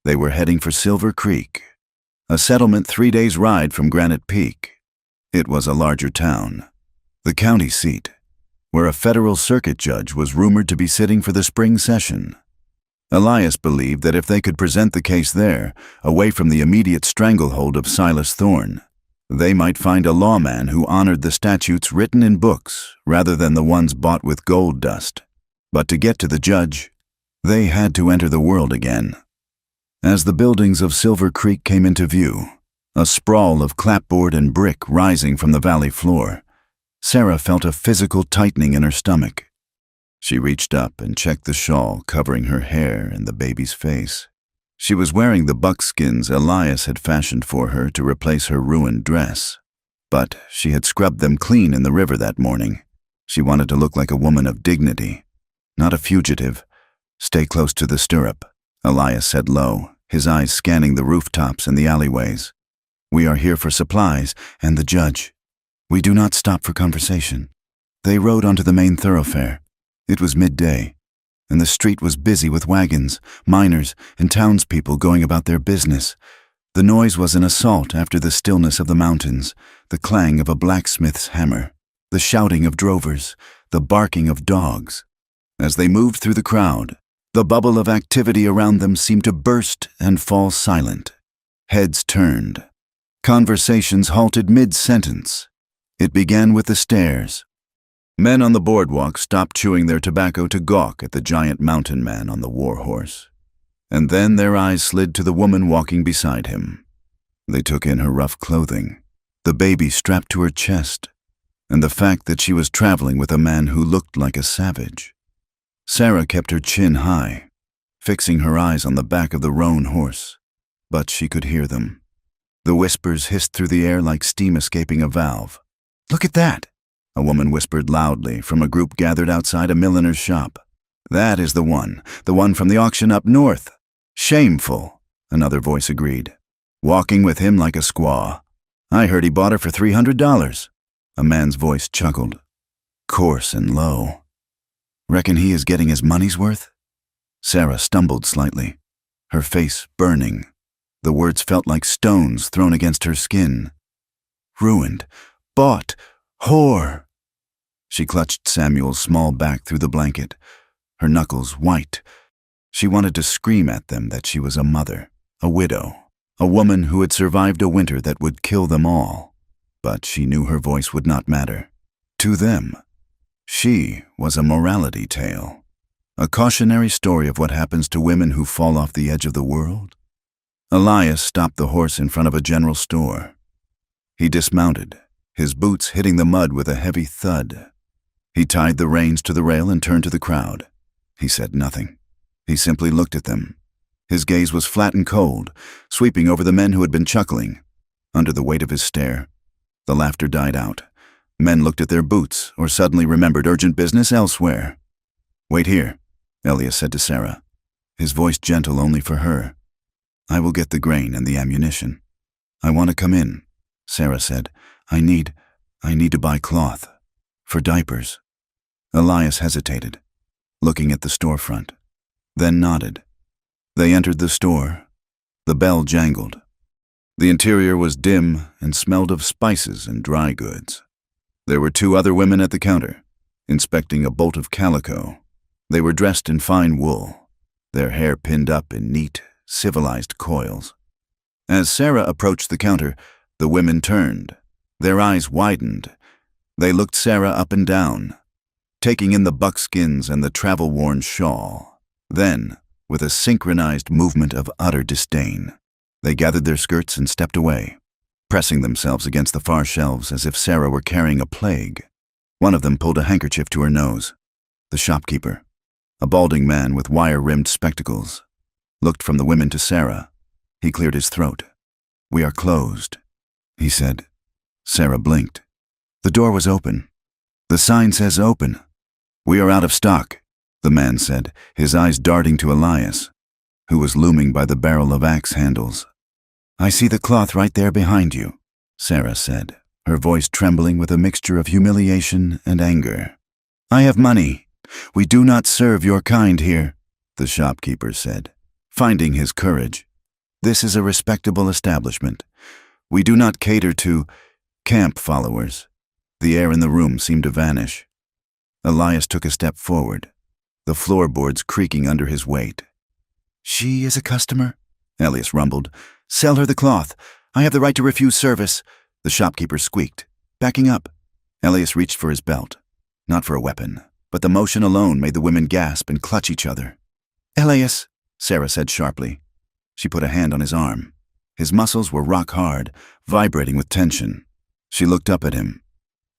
They were heading for Silver Creek, a settlement 3 days' ride from Granite Peak. It was a larger town, the county seat, where a federal circuit judge was rumored to be sitting for the spring session. Elias believed that if they could present the case there, away from the immediate stranglehold of Silas Thorne, they might find a lawman who honored the statutes written in books rather than the ones bought with gold dust. But to get to the judge, they had to enter the world again. As the buildings of Silver Creek came into view, a sprawl of clapboard and brick rising from the valley floor, Sarah felt a physical tightening in her stomach. She reached up and checked the shawl covering her hair and the baby's face. She was wearing the buckskins Elias had fashioned for her to replace her ruined dress. But she had scrubbed them clean in the river that morning. She wanted to look like a woman of dignity, not a fugitive. Stay close to the stirrup, Elias said low, his eyes scanning the rooftops and the alleyways. We are here for supplies and the judge. We do not stop for conversation. They rode onto the main thoroughfare. It was midday, and the street was busy with wagons, miners, and townspeople going about their business. The noise was an assault after the stillness of the mountains, the clang of a blacksmith's hammer, the shouting of drovers, the barking of dogs. As they moved through the crowd, the bubble of activity around them seemed to burst and fall silent. Heads turned. Conversations halted mid-sentence. It began with the stairs. Men on the boardwalk stopped chewing their tobacco to gawk at the giant mountain man on the war horse. And then their eyes slid to the woman walking beside him. They took in her rough clothing, the baby strapped to her chest, and the fact that she was traveling with a man who looked like a savage. Sarah kept her chin high, fixing her eyes on the back of the roan horse, but she could hear them. The whispers hissed through the air like steam escaping a valve. Look at that, a woman whispered loudly from a group gathered outside a milliner's shop. That is the one from the auction up north. Shameful. another voice agreed. Walking with him like a squaw. I heard he bought her for $300. A man's voice chuckled, coarse and low. Reckon he is getting his money's worth? Sarah stumbled slightly, her face burning. The words felt like stones thrown against her skin. Ruined. Bought. Whore. She clutched Samuel's small back through the blanket, her knuckles white. She wanted to scream at them that she was a mother, a widow, a woman who had survived a winter that would kill them all. But she knew her voice would not matter. To them, she was a morality tale, a cautionary story of what happens to women who fall off the edge of the world. Elias stopped the horse in front of a general store. He dismounted, his boots hitting the mud with a heavy thud. He tied the reins to the rail and turned to the crowd. He said nothing. He simply looked at them. His gaze was flat and cold, sweeping over the men who had been chuckling. Under the weight of his stare, the laughter died out. Men looked at their boots or suddenly remembered urgent business elsewhere. Wait here, Elias said to Sarah, his voice gentle only for her. I will get the grain and the ammunition. I want to come in, Sarah said. I need to buy cloth. For diapers. Elias hesitated, looking at the storefront, then nodded. They entered the store. The bell jangled. The interior was dim and smelled of spices and dry goods. There were two other women at the counter, inspecting a bolt of calico. They were dressed in fine wool, their hair pinned up in neat, civilized coils. As Sarah approached the counter, the women turned. Their eyes widened. They looked Sarah up and down, taking in the buckskins and the travel-worn shawl. Then, with a synchronized movement of utter disdain, they gathered their skirts and stepped away, pressing themselves against the far shelves as if Sarah were carrying a plague. One of them pulled a handkerchief to her nose. The shopkeeper, a balding man with wire-rimmed spectacles, looked from the women to Sarah. He cleared his throat. We are closed, he said. Sarah blinked. The door was open. The sign says open. We are out of stock, the man said, his eyes darting to Elias, who was looming by the barrel of axe handles. I see the cloth right there behind you, Sarah said, her voice trembling with a mixture of humiliation and anger. I have money. We do not serve your kind here, the shopkeeper said, finding his courage. This is a respectable establishment. We do not cater to camp followers. The air in the room seemed to vanish. Elias took a step forward, the floorboards creaking under his weight. She is a customer, Elias rumbled. Sell her the cloth. I have the right to refuse service, the shopkeeper squeaked, backing up. Elias reached for his belt, not for a weapon, but the motion alone made the women gasp and clutch each other. Elias, Sarah said sharply. She put a hand on his arm. His muscles were rock hard, vibrating with tension. She looked up at him.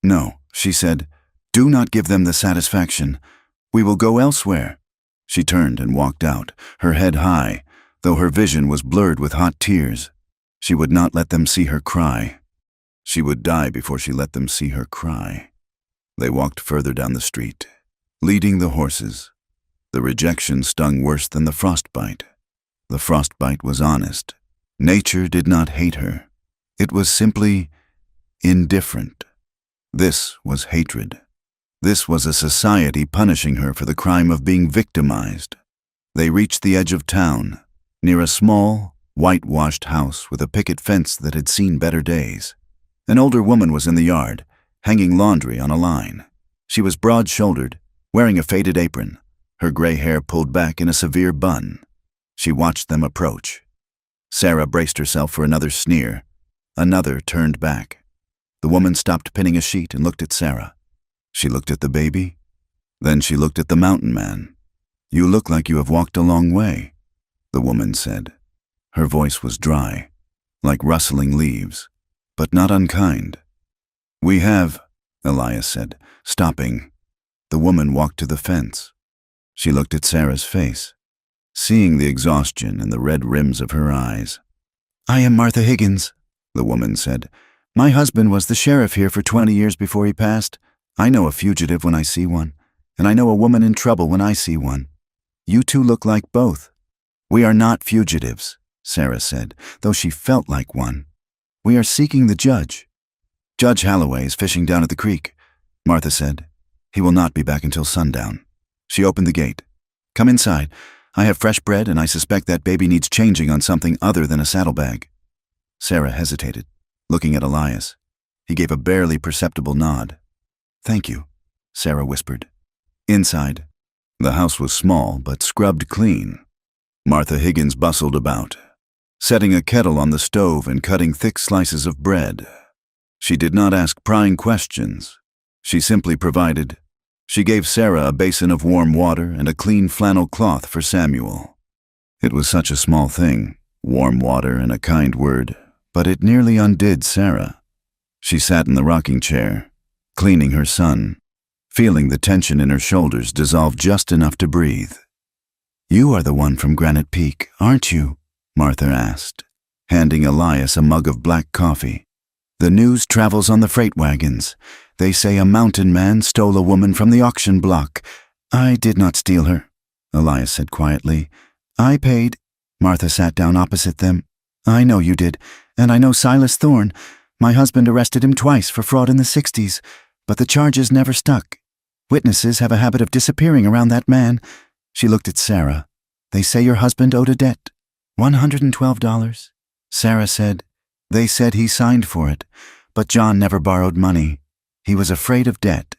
No, she said, do not give them the satisfaction. We will go elsewhere. She turned and walked out, her head high, though her vision was blurred with hot tears. She would not let them see her cry. She would die before she let them see her cry. They walked further down the street, leading the horses. The rejection stung worse than the frostbite. The frostbite was honest. Nature did not hate her. It was simply indifferent. This was hatred. This was a society punishing her for the crime of being victimized. They reached the edge of town, near a small, whitewashed house with a picket fence that had seen better days. An older woman was in the yard, hanging laundry on a line. She was broad-shouldered, wearing a faded apron, her gray hair pulled back in a severe bun. She watched them approach. Sarah braced herself for another sneer. Another turned back. The woman stopped pinning a sheet and looked at Sarah. She looked at the baby. Then she looked at the mountain man. You look like you have walked a long way, the woman said. Her voice was dry, like rustling leaves, but not unkind. We have, Elias said, stopping. The woman walked to the fence. She looked at Sarah's face, seeing the exhaustion in the red rims of her eyes. I am Martha Higgins, the woman said. My husband was the sheriff here for 20 years before he passed. I know a fugitive when I see one, and I know a woman in trouble when I see one. You two look like both. We are not fugitives, Sarah said, though she felt like one. "We are seeking the judge." "Judge Holloway is fishing down at the creek," Martha said. "He will not be back until sundown." She opened the gate. "Come inside. I have fresh bread, and I suspect that baby needs changing on something other than a saddlebag." Sarah hesitated, looking at Elias. He gave a barely perceptible nod. "Thank you," Sarah whispered. Inside, the house was small but scrubbed clean. Martha Higgins bustled about, setting a kettle on the stove and cutting thick slices of bread. She did not ask prying questions. She simply provided. She gave Sarah a basin of warm water and a clean flannel cloth for Samuel. It was such a small thing, warm water and a kind word, but it nearly undid Sarah. She sat in the rocking chair, cleaning her son, feeling the tension in her shoulders dissolve just enough to breathe. "You are the one from Granite Peak, aren't you?" Martha asked, handing Elias a mug of black coffee. "The news travels on the freight wagons. They say a mountain man stole a woman from the auction block." "I did not steal her," Elias said quietly. "I paid." Martha sat down opposite them. "I know you did, and I know Silas Thorne. My husband arrested him twice for fraud in the 60s, but the charges never stuck. Witnesses have a habit of disappearing around that man." She looked at Sarah. "They say your husband owed a debt. $112. Sarah said. "They said he signed for it, but John never borrowed money. He was afraid of debt."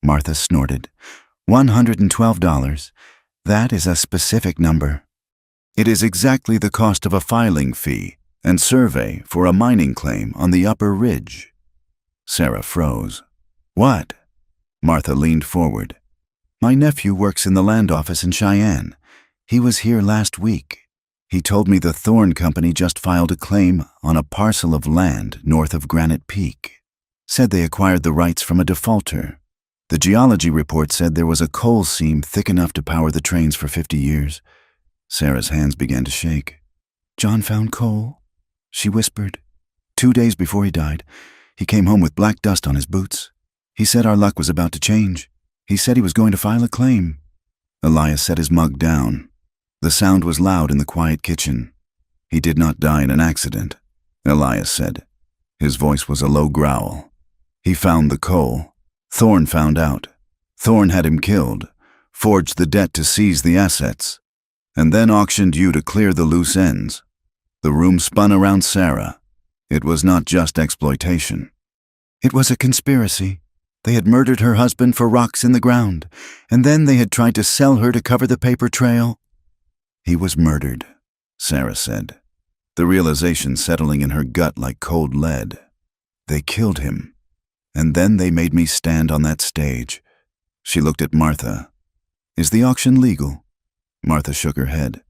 Martha snorted. $112. That is a specific number. It is exactly the cost of a filing fee and survey for a mining claim on the upper ridge. Sarah froze. "What?" Martha leaned forward. "My nephew works in the land office in Cheyenne. He was here last week. He told me the Thorne Company just filed a claim on a parcel of land north of Granite Peak. Said they acquired the rights from a defaulter. The geology report said there was a coal seam thick enough to power the trains for 50 years. Sarah's hands began to shake. "John found coal?" she whispered. "2 days before he died, he came home with black dust on his boots. He said our luck was about to change. He said he was going to file a claim." Elias set his mug down. The sound was loud in the quiet kitchen. "He did not die in an accident," Elias said. His voice was a low growl. "He found the coal. Thorne found out. Thorne had him killed, forged the debt to seize the assets, and then auctioned you to clear the loose ends." The room spun around Sarah. It was not just exploitation. "It was a conspiracy. They had murdered her husband for rocks in the ground, and then they had tried to sell her to cover the paper trail." "He was murdered," Sarah said, the realization settling in her gut like cold lead. "They killed him, and then they made me stand on that stage." She looked at Martha. "Is the auction legal?" Martha shook her head.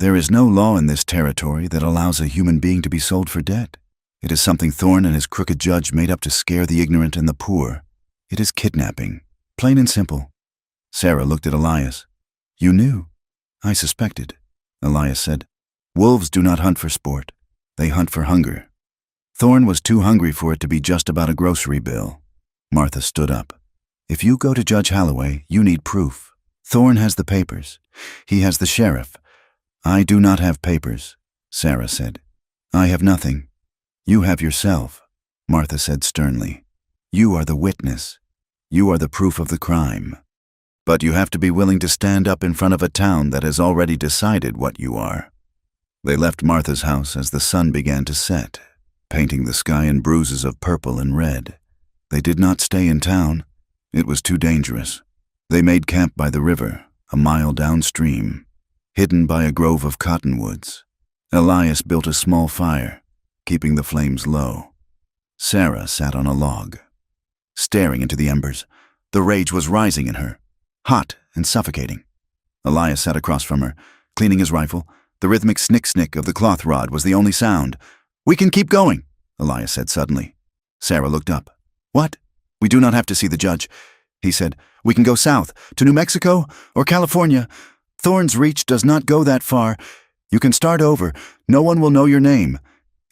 "There is no law in this territory that allows a human being to be sold for debt. It is something Thorne and his crooked judge made up to scare the ignorant and the poor. It is kidnapping, plain and simple." Sarah looked at Elias. "You knew." "I suspected," Elias said. "Wolves do not hunt for sport. They hunt for hunger. Thorne was too hungry for it to be just about a grocery bill." Martha stood up. "If you go to Judge Holloway, you need proof. Thorne has the papers. He has the sheriff. I do not have papers," Sarah said. "I have nothing. You have yourself," Martha said sternly. "You are the witness. You are the proof of the crime. But you have to be willing to stand up in front of a town that has already decided what you are." They left Martha's house as the sun began to set, painting the sky in bruises of purple and red. They did not stay in town. It was too dangerous. They made camp by the river, a mile downstream, hidden by a grove of cottonwoods. Elias built a small fire, keeping the flames low. Sarah sat on a log, staring into the embers. The rage was rising in her, hot and suffocating. Elias sat across from her, cleaning his rifle. The rhythmic snick-snick of the cloth rod was the only sound. "We can keep going," Elias said suddenly. Sarah looked up. "What?" "We do not have to see the judge," he said. "We can go south, to New Mexico or California. Thorne's reach does not go that far. You can start over. No one will know your name."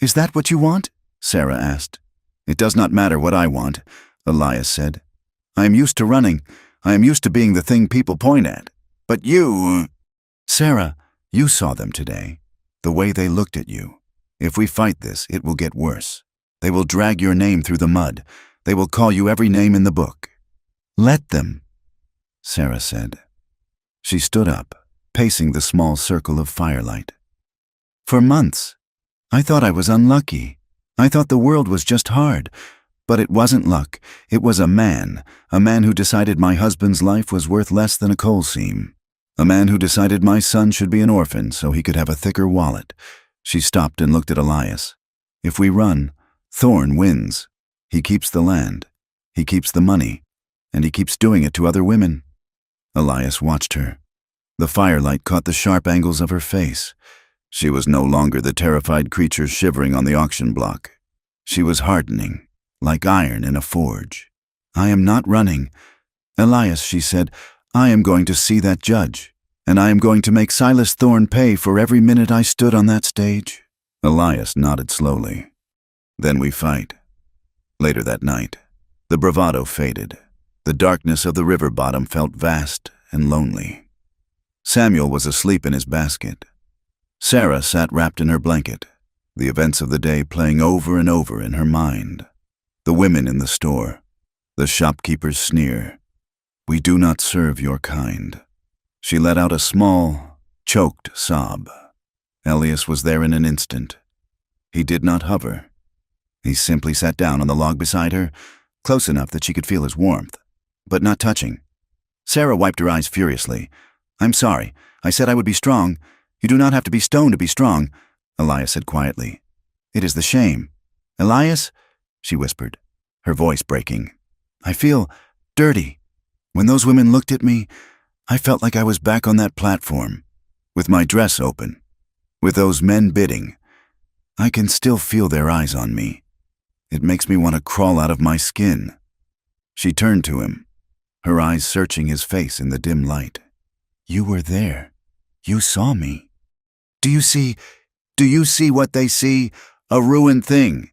"Is that what you want?" Sarah asked. "It does not matter what I want," Elias said. "I am used to running. I am used to being the thing people point at. But you—" "Sarah, you saw them today. The way they looked at you. If we fight this, it will get worse. They will drag your name through the mud. They will call you every name in the book. Let them, Sarah said. She stood up, pacing the small circle of firelight. For months, I thought I was unlucky. I thought the world was just hard. But it wasn't luck. It was a man who decided my husband's life was worth less than a coal seam. A man who decided my son should be an orphan so he could have a thicker wallet. She stopped and looked at Elias. If we run, Thorn wins. He keeps the land. He keeps the money. And he keeps doing it to other women. Elias watched her. The firelight caught the sharp angles of her face. She was no longer the terrified creature shivering on the auction block. She was hardening, like iron in a forge. I am not running. Elias, she said, I am going to see that judge, and I am going to make Silas Thorne pay for every minute I stood on that stage. Elias nodded slowly. Then we fight. Later that night, the bravado faded. The darkness of the river bottom felt vast and lonely. Samuel was asleep in his basket. Sarah sat wrapped in her blanket, the events of the day playing over and over in her mind. The women in the store, the shopkeeper's sneer. We do not serve your kind. She let out a small, choked sob. Elias was there in an instant. He did not hover. He simply sat down on the log beside her, close enough that she could feel his warmth, but not touching. Sarah wiped her eyes furiously. I'm sorry. I said I would be strong. You do not have to be stoned to be strong, Elias said quietly. It is the shame. Elias, she whispered, her voice breaking. I feel dirty. When those women looked at me, I felt like I was back on that platform, with my dress open, with those men bidding. I can still feel their eyes on me. It makes me want to crawl out of my skin. She turned to him, her eyes searching his face in the dim light. You were there. You saw me. Do you see what they see? A ruined thing.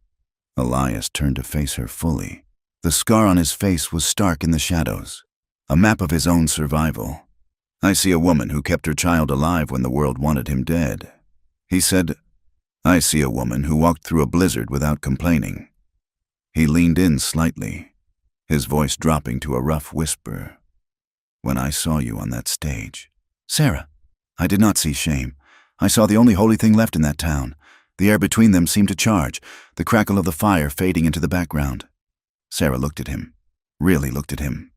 Elias turned to face her fully. The scar on his face was stark in the shadows, a map of his own survival. I see a woman who kept her child alive when the world wanted him dead. He said, I see a woman who walked through a blizzard without complaining. He leaned in slightly, his voice dropping to a rough whisper. When I saw you on that stage, Sarah, I did not see shame. I saw the only holy thing left in that town. The air between them seemed to charge, the crackle of the fire fading into the background. Sarah looked at him, really looked at him.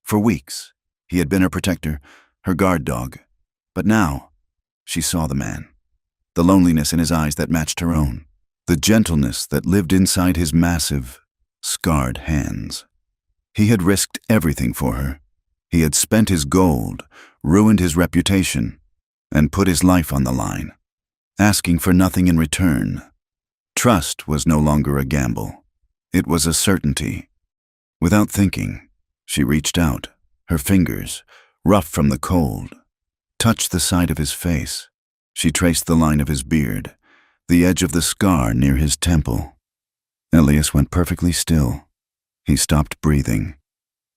For weeks, he had been her protector, her guard dog. But now, she saw the man. The loneliness in his eyes that matched her own. The gentleness that lived inside his massive, scarred hands. He had risked everything for her. He had spent his gold, ruined his reputation, and put his life on the line, asking for nothing in return. Trust was no longer a gamble. It was a certainty. Without thinking, she reached out, her fingers, rough from the cold, touched the side of his face. She traced the line of his beard, the edge of the scar near his temple. Elias went perfectly still. He stopped breathing.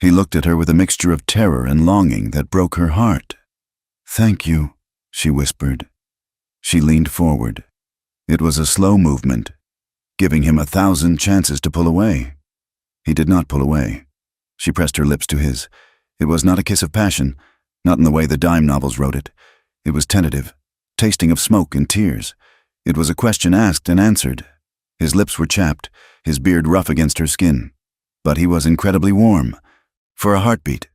He looked at her with a mixture of terror and longing that broke her heart. Thank you, she whispered. She leaned forward. It was a slow movement, giving him 1,000 chances to pull away. He did not pull away. She pressed her lips to his. It was not a kiss of passion, not in the way the dime novels wrote it. It was tentative, tasting of smoke and tears. It was a question asked and answered. His lips were chapped, his beard rough against her skin. But he was incredibly warm. For a heartbeat.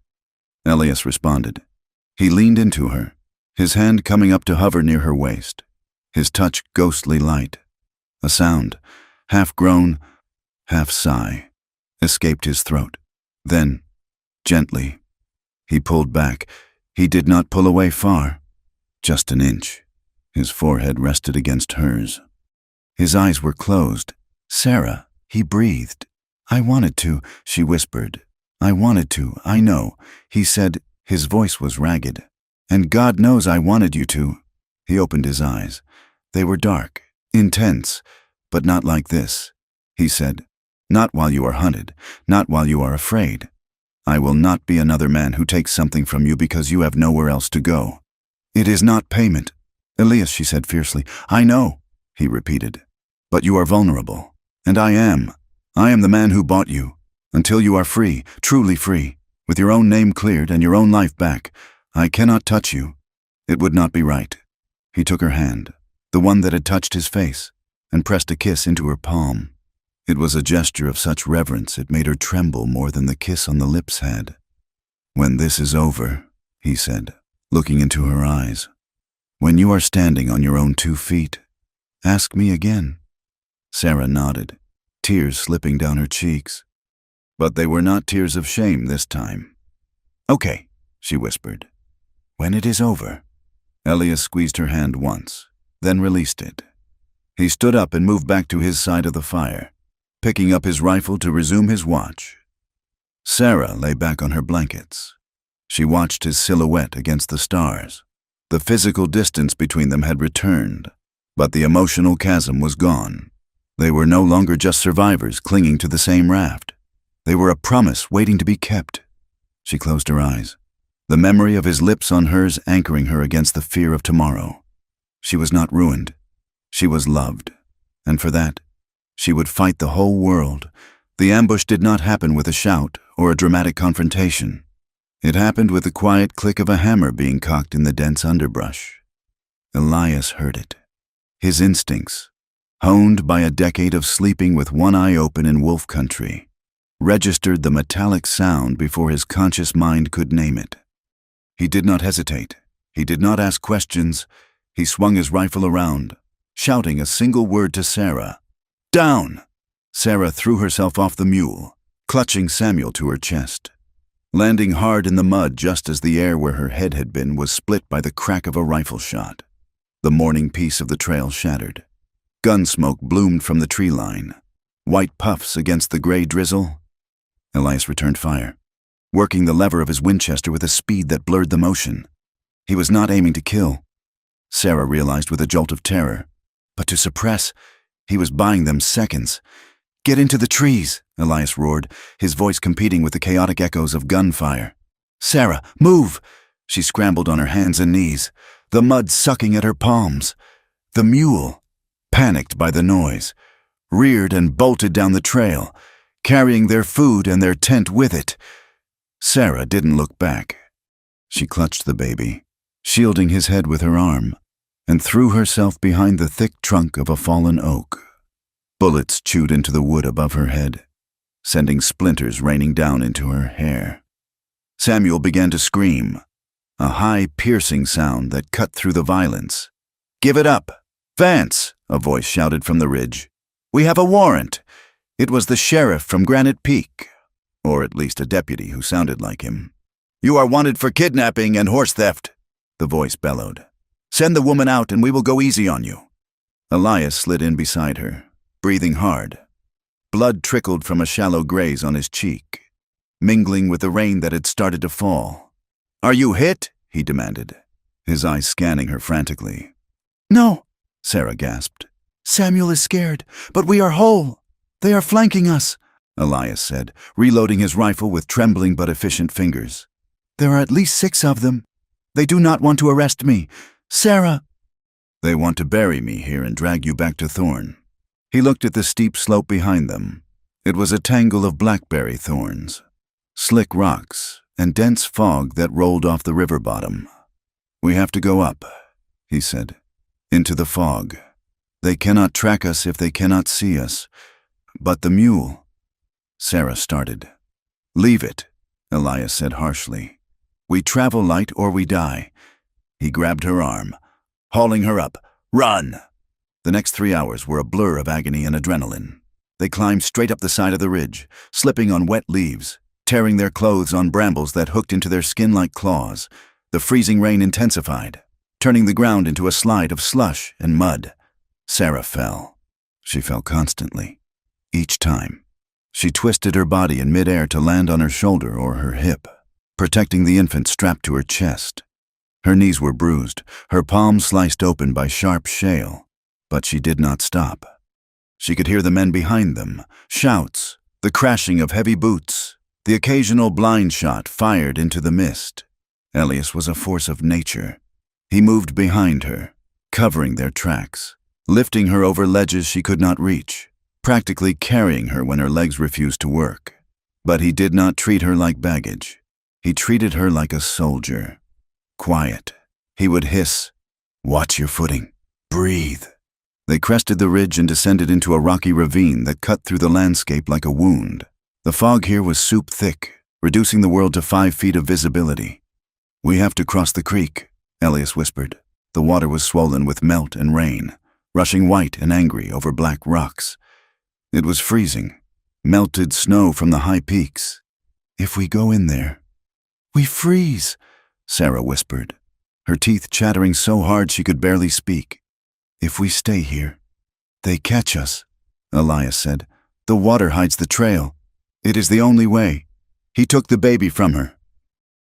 Elias responded. He leaned into her, his hand coming up to hover near her waist, his touch ghostly light. A sound, half groan, half sigh, escaped his throat. Then, gently, he pulled back. He did not pull away far, just an inch. His forehead rested against hers. His eyes were closed. Sarah, he breathed. I wanted to, she whispered. I wanted to, I know, he said. His voice was ragged. And God knows I wanted you to. He opened his eyes. They were dark, intense, but not like this. He said, not while you are hunted, not while you are afraid. I will not be another man who takes something from you because you have nowhere else to go. It is not payment. Elias, she said fiercely. I know, he repeated. But you are vulnerable. And I am. I am the man who bought you. Until you are free, truly free, with your own name cleared and your own life back, I cannot touch you. It would not be right. He took her hand, the one that had touched his face, and pressed a kiss into her palm. It was a gesture of such reverence it made her tremble more than the kiss on the lips had. When this is over, he said, looking into her eyes, when you are standing on your own 2 feet, ask me again. Sarah nodded, tears slipping down her cheeks. But they were not tears of shame this time. Okay, she whispered. When it is over. Elias squeezed her hand once, then released it. He stood up and moved back to his side of the fire, picking up his rifle to resume his watch. Sarah lay back on her blankets. She watched his silhouette against the stars. The physical distance between them had returned, but the emotional chasm was gone. They were no longer just survivors clinging to the same raft. They were a promise waiting to be kept. She closed her eyes, the memory of his lips on hers anchoring her against the fear of tomorrow. She was not ruined. She was loved, and for that, she would fight the whole world. The ambush did not happen with a shout or a dramatic confrontation. It happened with the quiet click of a hammer being cocked in the dense underbrush. Elias heard it. His instincts, honed by a decade of sleeping with one eye open in wolf country, registered the metallic sound before his conscious mind could name it. He did not hesitate. He did not ask questions. He swung his rifle around, shouting a single word to Sarah. Down! Sarah threw herself off the mule, clutching Samuel to her chest, landing hard in the mud just as the air where her head had been was split by the crack of a rifle shot. The morning peace of the trail shattered. Gun smoke bloomed from the tree line, white puffs against the gray drizzle. Elias returned fire, working the lever of his Winchester with a speed that blurred the motion. He was not aiming to kill, Sarah realized with a jolt of terror, but to suppress. He was buying them seconds. Get into the trees, Elias roared, his voice competing with the chaotic echoes of gunfire. Sarah, move! She scrambled on her hands and knees, the mud sucking at her palms. The mule, panicked by the noise, reared and bolted down the trail, carrying their food and their tent with it. Sarah didn't look back. She clutched the baby, shielding his head with her arm, and threw herself behind the thick trunk of a fallen oak. Bullets chewed into the wood above her head, sending splinters raining down into her hair. Samuel began to scream, a high, piercing sound that cut through the violence. Give it up! Vance! A voice shouted from the ridge. We have a warrant! It was the sheriff from Granite Peak, or at least a deputy who sounded like him. You are wanted for kidnapping and horse theft, the voice bellowed. Send the woman out and we will go easy on you. Elias slid in beside her, breathing hard. Blood trickled from a shallow graze on his cheek, mingling with the rain that had started to fall. Are you hit? He demanded, his eyes scanning her frantically. No, Sarah gasped. Samuel is scared, but we are whole. They are flanking us, Elias said, reloading his rifle with trembling but efficient fingers. There are at least 6 of them. They do not want to arrest me. Sarah! They want to bury me here and drag you back to Thorn. He looked at the steep slope behind them. It was a tangle of blackberry thorns, slick rocks, and dense fog that rolled off the river bottom. We have to go up, he said, into the fog. They cannot track us if they cannot see us. But the mule... Sarah started. Leave it, Elias said harshly. We travel light or we die. He grabbed her arm, hauling her up. Run! The next 3 hours were a blur of agony and adrenaline. They climbed straight up the side of the ridge, slipping on wet leaves, tearing their clothes on brambles that hooked into their skin like claws. The freezing rain intensified, turning the ground into a slide of slush and mud. Sarah fell. She fell constantly. Each time, she twisted her body in midair to land on her shoulder or her hip, protecting the infant strapped to her chest. Her knees were bruised, her palms sliced open by sharp shale, but she did not stop. She could hear the men behind them, shouts, the crashing of heavy boots, the occasional blind shot fired into the mist. Elias was a force of nature. He moved behind her, covering their tracks, lifting her over ledges she could not reach, practically carrying her when her legs refused to work. But he did not treat her like baggage. He treated her like a soldier. Quiet. He would hiss, "Watch your footing. Breathe." They crested the ridge and descended into a rocky ravine that cut through the landscape like a wound. The fog here was soup thick, reducing the world to 5 feet of visibility. "We have to cross the creek," Elias whispered. The water was swollen with melt and rain, rushing white and angry over black rocks. It was freezing, melted snow from the high peaks. "If we go in there, we freeze," Sarah whispered, her teeth chattering so hard she could barely speak. "If we stay here, they catch us," Elias said. "The water hides the trail. It is the only way." He took the baby from her.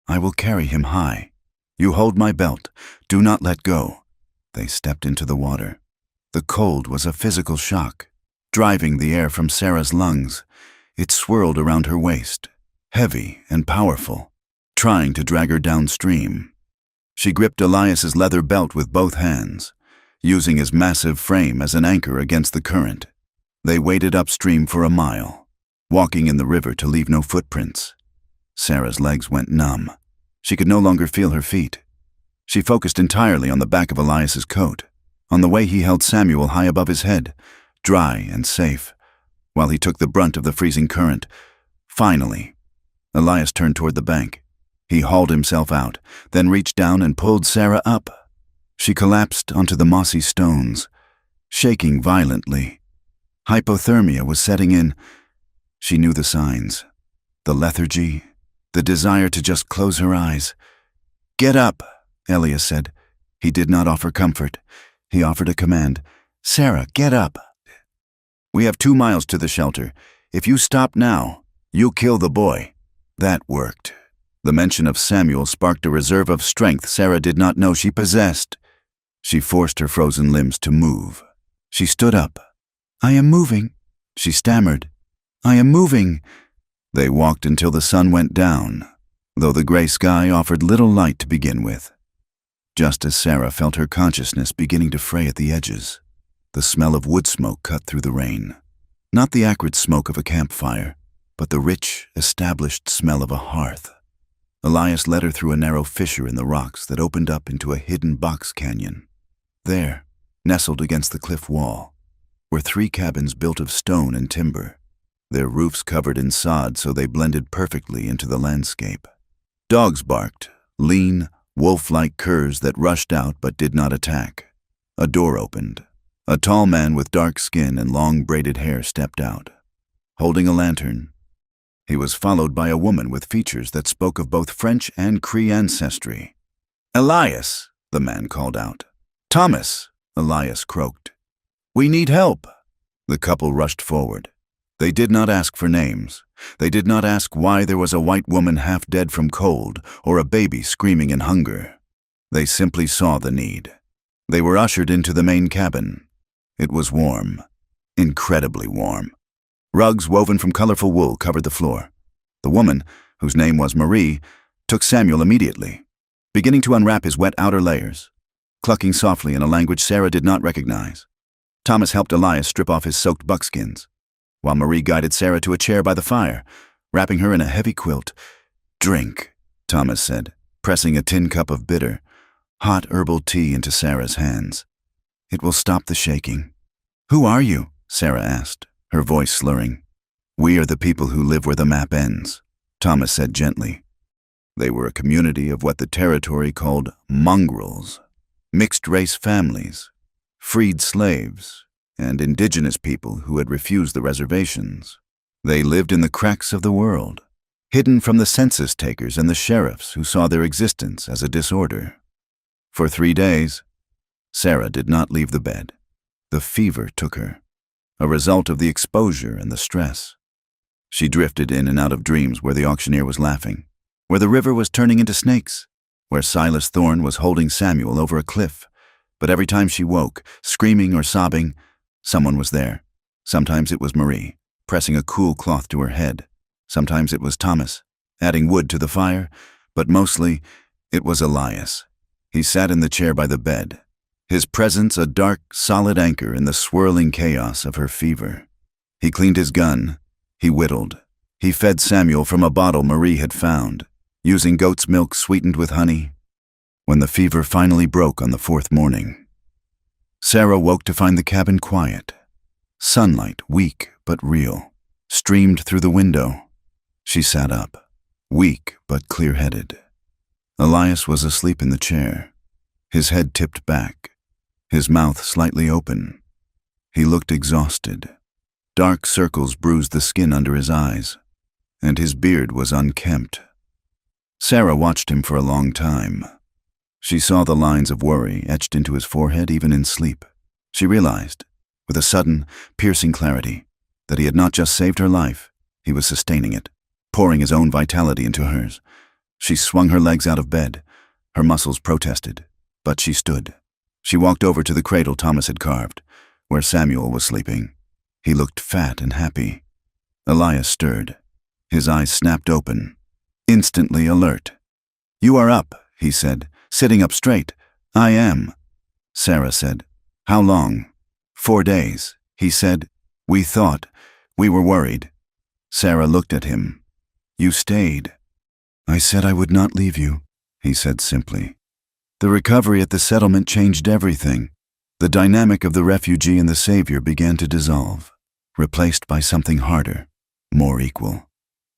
"I will carry him high. You hold my belt. Do not let go." They stepped into the water. The cold was a physical shock, driving the air from Sarah's lungs. It swirled around her waist, heavy and powerful, trying to drag her downstream. She gripped Elias's leather belt with both hands, using his massive frame as an anchor against the current. They waded upstream for a mile, walking in the river to leave no footprints. Sarah's legs went numb. She could no longer feel her feet. She focused entirely on the back of Elias's coat, on the way he held Samuel high above his head, dry and safe, while he took the brunt of the freezing current. Finally, Elias turned toward the bank. He hauled himself out, then reached down and pulled Sarah up. She collapsed onto the mossy stones, shaking violently. Hypothermia was setting in. She knew the signs. The lethargy, the desire to just close her eyes. "Get up," Elias said. He did not offer comfort. He offered a command. "Sarah, get up. We have 2 miles to the shelter. If you stop now, you'll kill the boy." That worked. The mention of Samuel sparked a reserve of strength Sarah did not know she possessed. She forced her frozen limbs to move. She stood up. "I am moving," she stammered. "I am moving." They walked until the sun went down, though the gray sky offered little light to begin with. Just as Sarah felt her consciousness beginning to fray at the edges, the smell of wood smoke cut through the rain. Not the acrid smoke of a campfire, but the rich, established smell of a hearth. Elias led her through a narrow fissure in the rocks that opened up into a hidden box canyon. There, nestled against the cliff wall, were 3 cabins built of stone and timber, their roofs covered in sod so they blended perfectly into the landscape. Dogs barked, lean, wolf-like curs that rushed out but did not attack. A door opened. A tall man with dark skin and long braided hair stepped out, holding a lantern. He was followed by a woman with features that spoke of both French and Cree ancestry. "Elias," the man called out. "Thomas," Elias croaked. "We need help." The couple rushed forward. They did not ask for names. They did not ask why there was a white woman half dead from cold or a baby screaming in hunger. They simply saw the need. They were ushered into the main cabin. It was warm, incredibly warm. Rugs woven from colorful wool covered the floor. The woman, whose name was Marie, took Samuel immediately, beginning to unwrap his wet outer layers, clucking softly in a language Sarah did not recognize. Thomas helped Elias strip off his soaked buckskins, while Marie guided Sarah to a chair by the fire, wrapping her in a heavy quilt. "Drink," Thomas said, pressing a tin cup of bitter, hot herbal tea into Sarah's hands. "It will stop the shaking." "Who are you?" Sarah asked, her voice slurring. "We are the people who live where the map ends," Thomas said gently. They were a community of what the territory called mongrels, mixed-race families, freed slaves, and indigenous people who had refused the reservations. They lived in the cracks of the world, hidden from the census takers and the sheriffs who saw their existence as a disorder. For 3 days, Sarah did not leave the bed. The fever took her, a result of the exposure and the stress. She drifted in and out of dreams where the auctioneer was laughing, where the river was turning into snakes, where Silas Thorne was holding Samuel over a cliff. But every time she woke, screaming or sobbing, someone was there. Sometimes it was Marie, pressing a cool cloth to her head. Sometimes it was Thomas, adding wood to the fire. But mostly, it was Elias. He sat in the chair by the bed, his presence a dark, solid anchor in the swirling chaos of her fever. He cleaned his gun. He whittled. He fed Samuel from a bottle Marie had found, using goat's milk sweetened with honey. When the fever finally broke on the fourth morning, Sarah woke to find the cabin quiet. Sunlight, weak but real, streamed through the window. She sat up, weak but clear-headed. Elias was asleep in the chair, his head tipped back, his mouth slightly open. He looked exhausted. Dark circles bruised the skin under his eyes, and his beard was unkempt. Sarah watched him for a long time. She saw the lines of worry etched into his forehead even in sleep. She realized, with a sudden, piercing clarity, that he had not just saved her life, he was sustaining it, pouring his own vitality into hers. She swung her legs out of bed. Her muscles protested, but she stood. She walked over to the cradle Thomas had carved, where Samuel was sleeping. He looked fat and happy. Elias stirred. His eyes snapped open, instantly alert. "You are up," he said, sitting up straight. "I am," Sarah said. "How long?" "4 days," he said. "We thought. We were worried." Sarah looked at him. "You stayed." "I said I would not leave you," he said simply. The recovery at the settlement changed everything. The dynamic of the refugee and the savior began to dissolve, replaced by something harder, more equal.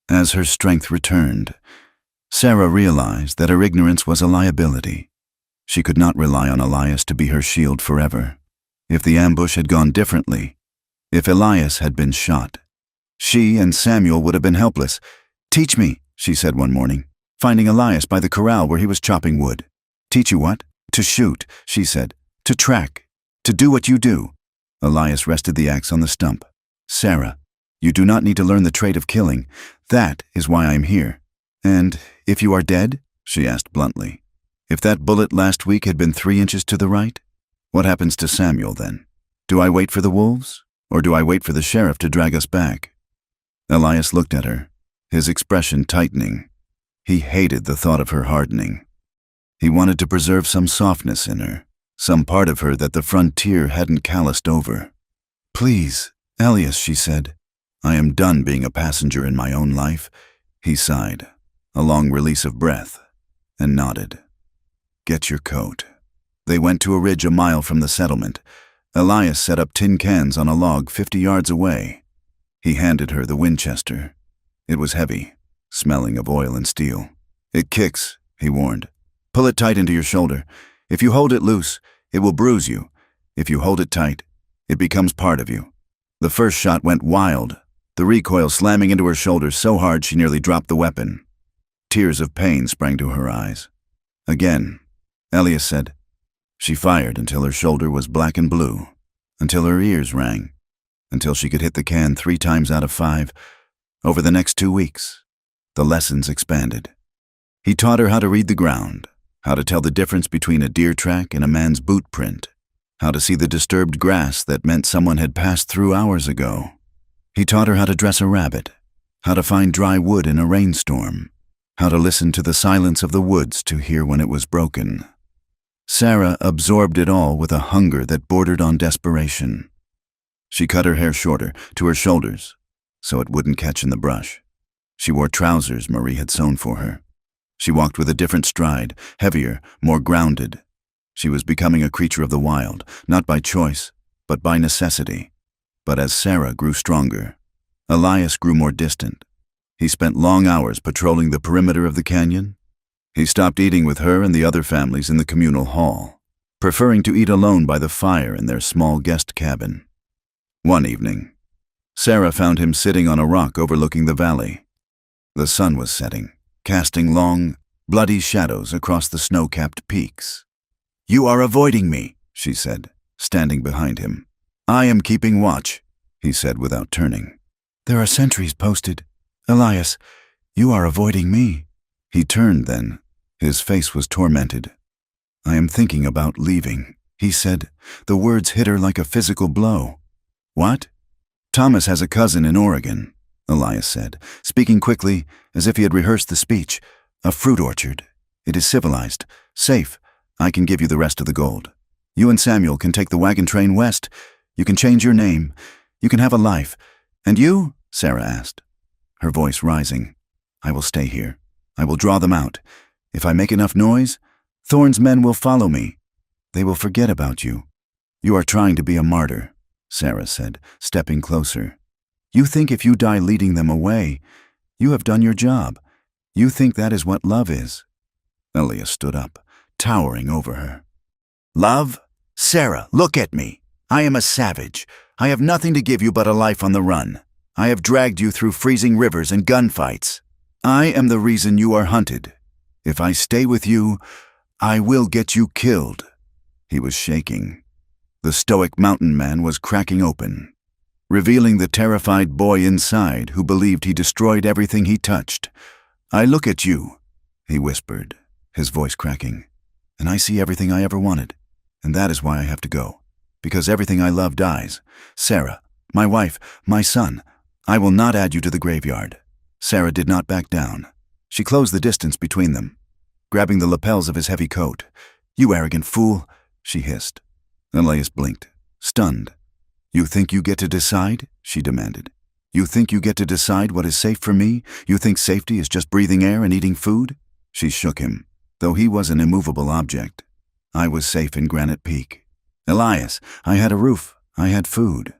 As her strength returned, Sarah realized that her ignorance was a liability. She could not rely on Elias to be her shield forever. If the ambush had gone differently, if Elias had been shot, she and Samuel would have been helpless. "Teach me," she said one morning, finding Elias by the corral where he was chopping wood. "Teach you what?" "To shoot," she said. "To track. To do what you do." Elias rested the axe on the stump. "Sarah, you do not need to learn the trait of killing. That is why I am here." "And if you are dead?" she asked bluntly. "If that bullet last week had been 3 inches to the right? What happens to Samuel then? Do I wait for the wolves? Or do I wait for the sheriff to drag us back?" Elias looked at her, his expression tightening. He hated the thought of her hardening. He wanted to preserve some softness in her, some part of her that the frontier hadn't calloused over. "Please, Elias," she said. "I am done being a passenger in my own life." He sighed, a long release of breath, and nodded. "Get your coat." They went to a ridge a mile from the settlement. Elias set up tin cans on a log 50 yards away. He handed her the Winchester. It was heavy, smelling of oil and steel. "It kicks," he warned. "Pull it tight into your shoulder. If you hold it loose, it will bruise you. If you hold it tight, it becomes part of you." The first shot went wild, the recoil slamming into her shoulder so hard she nearly dropped the weapon. Tears of pain sprang to her eyes. "Again," Elias said. She fired until her shoulder was black and blue, until her ears rang, until she could hit the can 3 times out of 5. Over the next 2 weeks, the lessons expanded. He taught her how to read the ground, how to tell the difference between a deer track and a man's boot print, how to see the disturbed grass that meant someone had passed through hours ago. He taught her how to dress a rabbit, how to find dry wood in a rainstorm, how to listen to the silence of the woods to hear when it was broken. Sarah absorbed it all with a hunger that bordered on desperation. She cut her hair shorter, to her shoulders, so it wouldn't catch in the brush. She wore trousers Marie had sewn for her. She walked with a different stride, heavier, more grounded. She was becoming a creature of the wild, not by choice, but by necessity. But as Sarah grew stronger, Elias grew more distant. He spent long hours patrolling the perimeter of the canyon. He stopped eating with her and the other families in the communal hall, preferring to eat alone by the fire in their small guest cabin. One evening, Sarah found him sitting on a rock overlooking the valley. The sun was setting, casting long, bloody shadows across the snow-capped peaks. "You are avoiding me," she said, standing behind him. "I am keeping watch," he said without turning. "There are sentries posted. Elias, you are avoiding me." He turned then. His face was tormented. "I am thinking about leaving," he said. The words hit her like a physical blow. "What?" "Thomas has a cousin in Oregon," Elias said, speaking quickly as if he had rehearsed the speech. "A fruit orchard. It is civilized, safe. I can give you the rest of the gold. You and Samuel can take the wagon train west. You can change your name. You can have a life. And you? Sarah asked, her voice rising. I will stay here. I will draw them out. If I make enough noise, Thorn's men will follow me. They will forget about you. You are trying to be a martyr, Sarah said, stepping closer. You think if you die leading them away, you have done your job. You think that is what love is. Elias stood up, towering over her. Love? Sarah, look at me. I am a savage. I have nothing to give you but a life on the run. I have dragged you through freezing rivers and gunfights. I am the reason you are hunted. If I stay with you, I will get you killed. He was shaking. The stoic mountain man was cracking open, revealing the terrified boy inside who believed he destroyed everything he touched. I look at you, he whispered, his voice cracking, and I see everything I ever wanted, and that is why I have to go, because everything I love dies. Sarah, my wife, my son, I will not add you to the graveyard. Sarah did not back down. She closed the distance between them, grabbing the lapels of his heavy coat. You arrogant fool, she hissed. Elias blinked, stunned. You think you get to decide? She demanded. You think you get to decide what is safe for me? You think safety is just breathing air and eating food? She shook him, though he was an immovable object. I was safe in Granite Peak. Elias, I had a roof, I had food,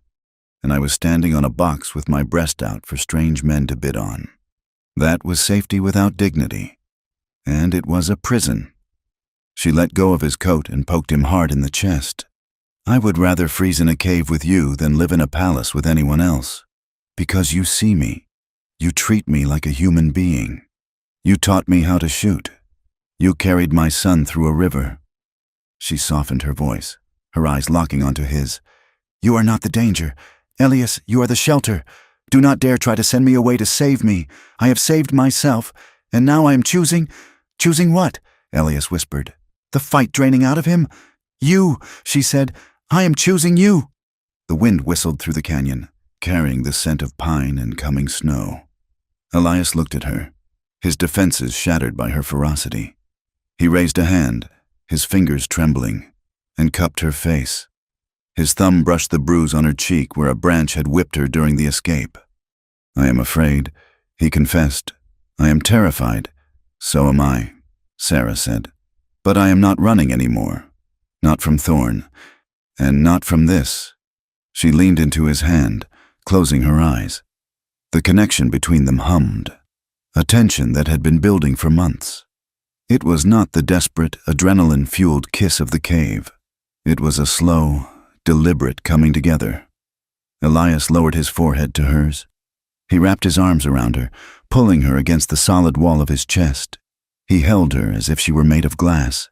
and I was standing on a box with my breast out for strange men to bid on. That was safety without dignity, and it was a prison. She let go of his coat and poked him hard in the chest. I would rather freeze in a cave with you than live in a palace with anyone else. Because you see me. You treat me like a human being. You taught me how to shoot. You carried my son through a river. She softened her voice, her eyes locking onto his. You are not the danger. Elias, you are the shelter. Do not dare try to send me away to save me. I have saved myself, and now I am choosing. Choosing what? Elias whispered. The fight draining out of him? You, she said. I am choosing you. The wind whistled through the canyon, carrying the scent of pine and coming snow. Elias looked at her, his defenses shattered by her ferocity. He raised a hand, his fingers trembling, and cupped her face. His thumb brushed the bruise on her cheek where a branch had whipped her during the escape. I am afraid, he confessed. I am terrified. So am I, Sarah said. But I am not running anymore. Not from Thorn. And not from this. She leaned into his hand, closing her eyes. The connection between them hummed, a tension that had been building for months. It was not the desperate, adrenaline-fueled kiss of the cave. It was a slow, deliberate coming together. Elias lowered his forehead to hers. He wrapped his arms around her, pulling her against the solid wall of his chest. He held her as if she were made of glass,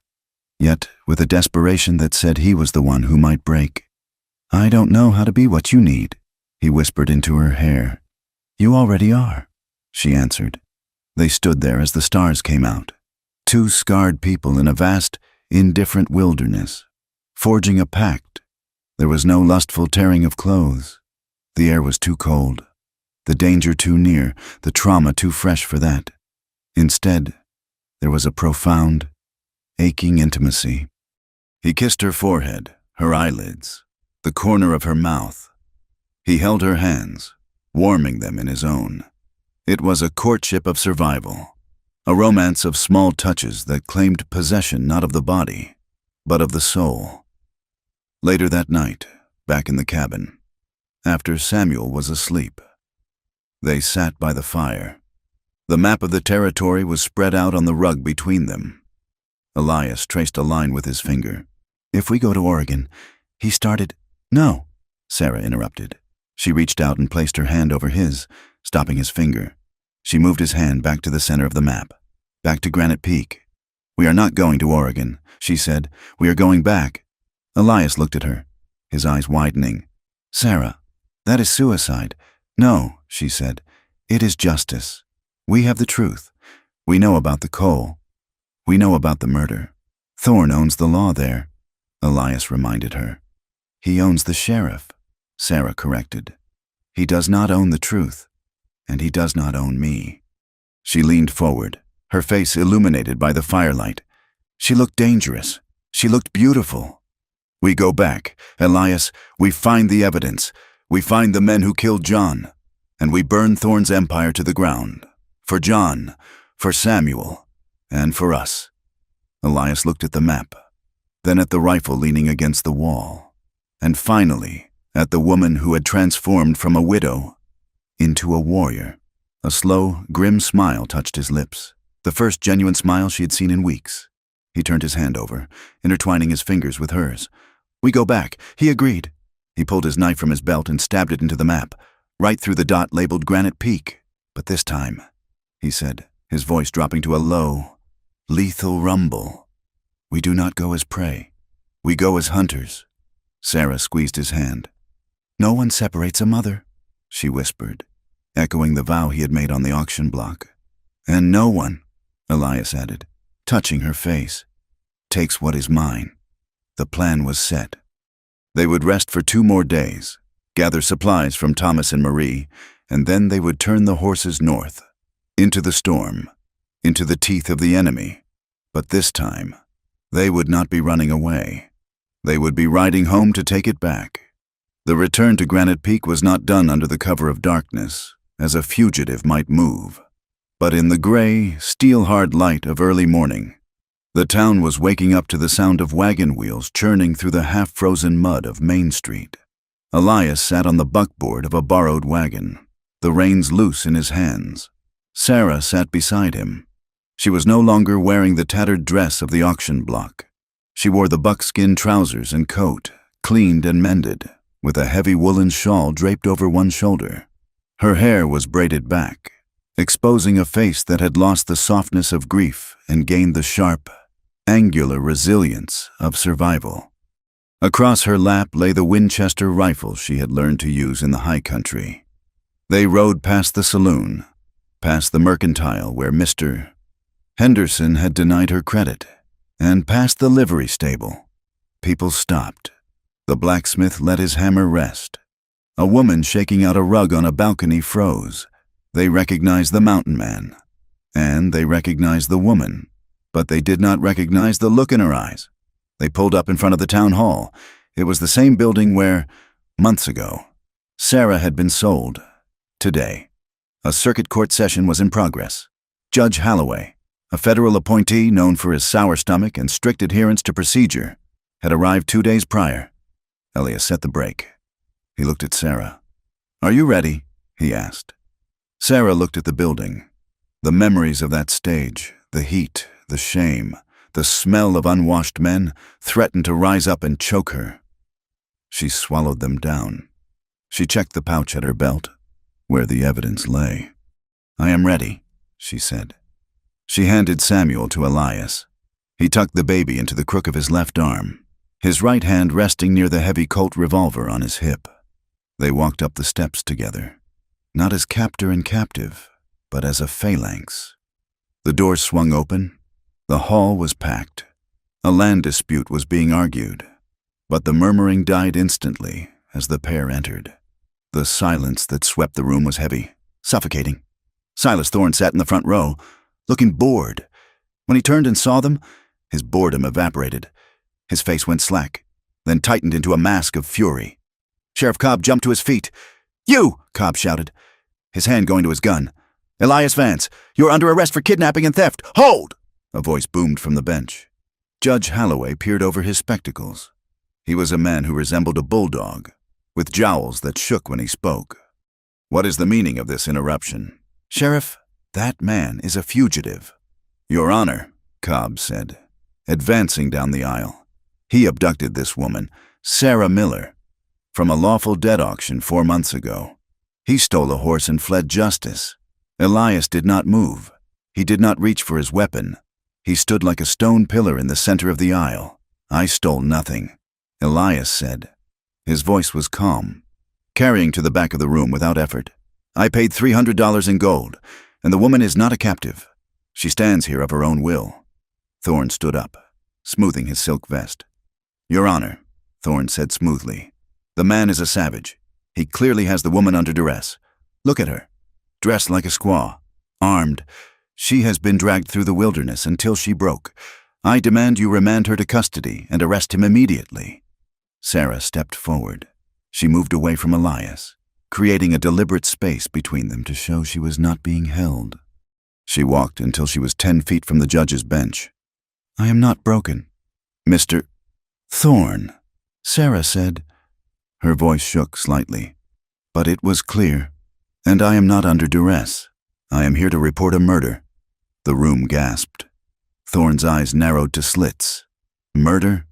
yet with a desperation that said he was the one who might break. I don't know how to be what you need, he whispered into her hair. You already are, she answered. They stood there as the stars came out, two scarred people in a vast, indifferent wilderness, forging a pact. There was no lustful tearing of clothes. The air was too cold, the danger too near, the trauma too fresh for that. Instead, there was a profound, aching intimacy. He kissed her forehead, her eyelids, the corner of her mouth. He held her hands, warming them in his own. It was a courtship of survival, a romance of small touches that claimed possession not of the body, but of the soul. Later that night, back in the cabin, after Samuel was asleep, they sat by the fire. The map of the territory was spread out on the rug between them. Elias traced a line with his finger. If we go to Oregon, he started... No, Sarah interrupted. She reached out and placed her hand over his, stopping his finger. She moved his hand back to the center of the map, back to Granite Peak. We are not going to Oregon, she said. We are going back. Elias looked at her, his eyes widening. Sarah, that is suicide. No, she said. It is justice. We have the truth. We know about the coal. We know about the murder. Thorn owns the law there, Elias reminded her. He owns the sheriff, Sarah corrected. He does not own the truth, and he does not own me. She leaned forward, her face illuminated by the firelight. She looked dangerous. She looked beautiful. We go back. Elias, we find the evidence. We find the men who killed John. And we burn Thorn's empire to the ground. For John, for Samuel, and for us. Elias looked at the map, then at the rifle leaning against the wall, and finally at the woman who had transformed from a widow into a warrior. A slow, grim smile touched his lips, the first genuine smile she had seen in weeks. He turned his hand over, intertwining his fingers with hers. We go back, he agreed. He pulled his knife from his belt and stabbed it into the map, right through the dot labeled Granite Peak. But this time, he said, his voice dropping to a low, lethal rumble, we do not go as prey. We go as hunters. Sarah squeezed his hand. No one separates a mother, she whispered, echoing the vow he had made on the auction block. And no one, Elias added, touching her face, takes what is mine. The plan was set. They would rest for 2 more days, gather supplies from Thomas and Marie, and then they would turn the horses north, into the storm, into the teeth of the enemy. But this time, they would not be running away. They would be riding home to take it back. The return to Granite Peak was not done under the cover of darkness, as a fugitive might move, but in the gray, steel-hard light of early morning. The town was waking up to the sound of wagon wheels churning through the half-frozen mud of Main Street. Elias sat on the buckboard of a borrowed wagon, the reins loose in his hands. Sarah sat beside him. She was no longer wearing the tattered dress of the auction block. She wore the buckskin trousers and coat, cleaned and mended, with a heavy woolen shawl draped over one shoulder. Her hair was braided back, exposing a face that had lost the softness of grief and gained the sharp, angular resilience of survival. Across her lap lay the Winchester rifle she had learned to use in the high country. They rode past the saloon, past the mercantile where Mr. Henderson had denied her credit, and past the livery stable. People stopped. The blacksmith let his hammer rest. A woman shaking out a rug on a balcony froze. They recognized the mountain man, and they recognized the woman, but they did not recognize the look in her eyes. They pulled up in front of the town hall. It was the same building where, months ago, Sarah had been sold. Today, a circuit court session was in progress. Judge Holloway, a federal appointee known for his sour stomach and strict adherence to procedure, had arrived 2 days prior. Elias set the brake. He looked at Sarah. Are you ready? He asked. Sarah looked at the building. The memories of that stage, the heat, the shame, the smell of unwashed men threatened to rise up and choke her. She swallowed them down. She checked the pouch at her belt, where the evidence lay. I am ready, she said. She handed Samuel to Elias. He tucked the baby into the crook of his left arm, his right hand resting near the heavy Colt revolver on his hip. They walked up the steps together, not as captor and captive, but as a phalanx. The doors swung open. The hall was packed. A land dispute was being argued, but the murmuring died instantly as the pair entered. The silence that swept the room was heavy, suffocating. Silas Thorne sat in the front row, looking bored. When he turned and saw them, his boredom evaporated. His face went slack, then tightened into a mask of fury. Sheriff Cobb jumped to his feet. You! Cobb shouted, his hand going to his gun. Elias Vance, you're under arrest for kidnapping and theft. Hold! A voice boomed from the bench. Judge Holloway peered over his spectacles. He was a man who resembled a bulldog, with jowls that shook when he spoke. What is the meaning of this interruption? Sheriff, that man is a fugitive. Your Honor, Cobb said, advancing down the aisle. He abducted this woman, Sarah Miller, from a lawful debt auction 4 months ago. He stole a horse and fled justice. Elias did not move. He did not reach for his weapon. He stood like a stone pillar in the center of the aisle. I stole nothing, Elias said. His voice was calm, carrying to the back of the room without effort. I paid $300 in gold, and the woman is not a captive. She stands here of her own will. Thorne stood up, smoothing his silk vest. Your Honor, Thorne said smoothly, the man is a savage. He clearly has the woman under duress. Look at her, dressed like a squaw, armed. She has been dragged through the wilderness until she broke. I demand you remand her to custody and arrest him immediately. Sarah stepped forward. She moved away from Elias, creating a deliberate space between them to show she was not being held. She walked until she was 10 feet from the judge's bench. "I am not broken, Mr. Thorne," Sarah said. Her voice shook slightly, but it was clear. "And I am not under duress. I am here to report a murder." The room gasped. Thorne's eyes narrowed to slits. "Murder?"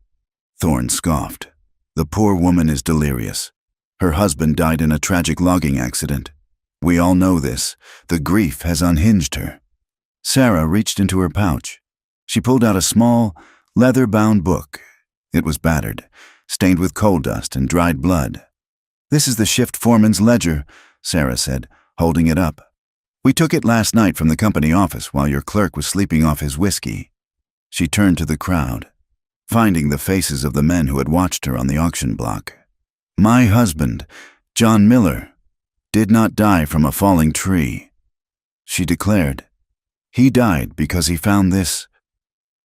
Thorne scoffed. "The poor woman is delirious. Her husband died in a tragic logging accident. We all know this. The grief has unhinged her." Sarah reached into her pouch. She pulled out a small, leather-bound book. It was battered, stained with coal dust and dried blood. "This is the shift foreman's ledger," Sarah said, holding it up. "We took it last night from the company office while your clerk was sleeping off his whiskey." She turned to the crowd, finding the faces of the men who had watched her on the auction block. "My husband, John Miller, did not die from a falling tree," she declared. "He died because he found this."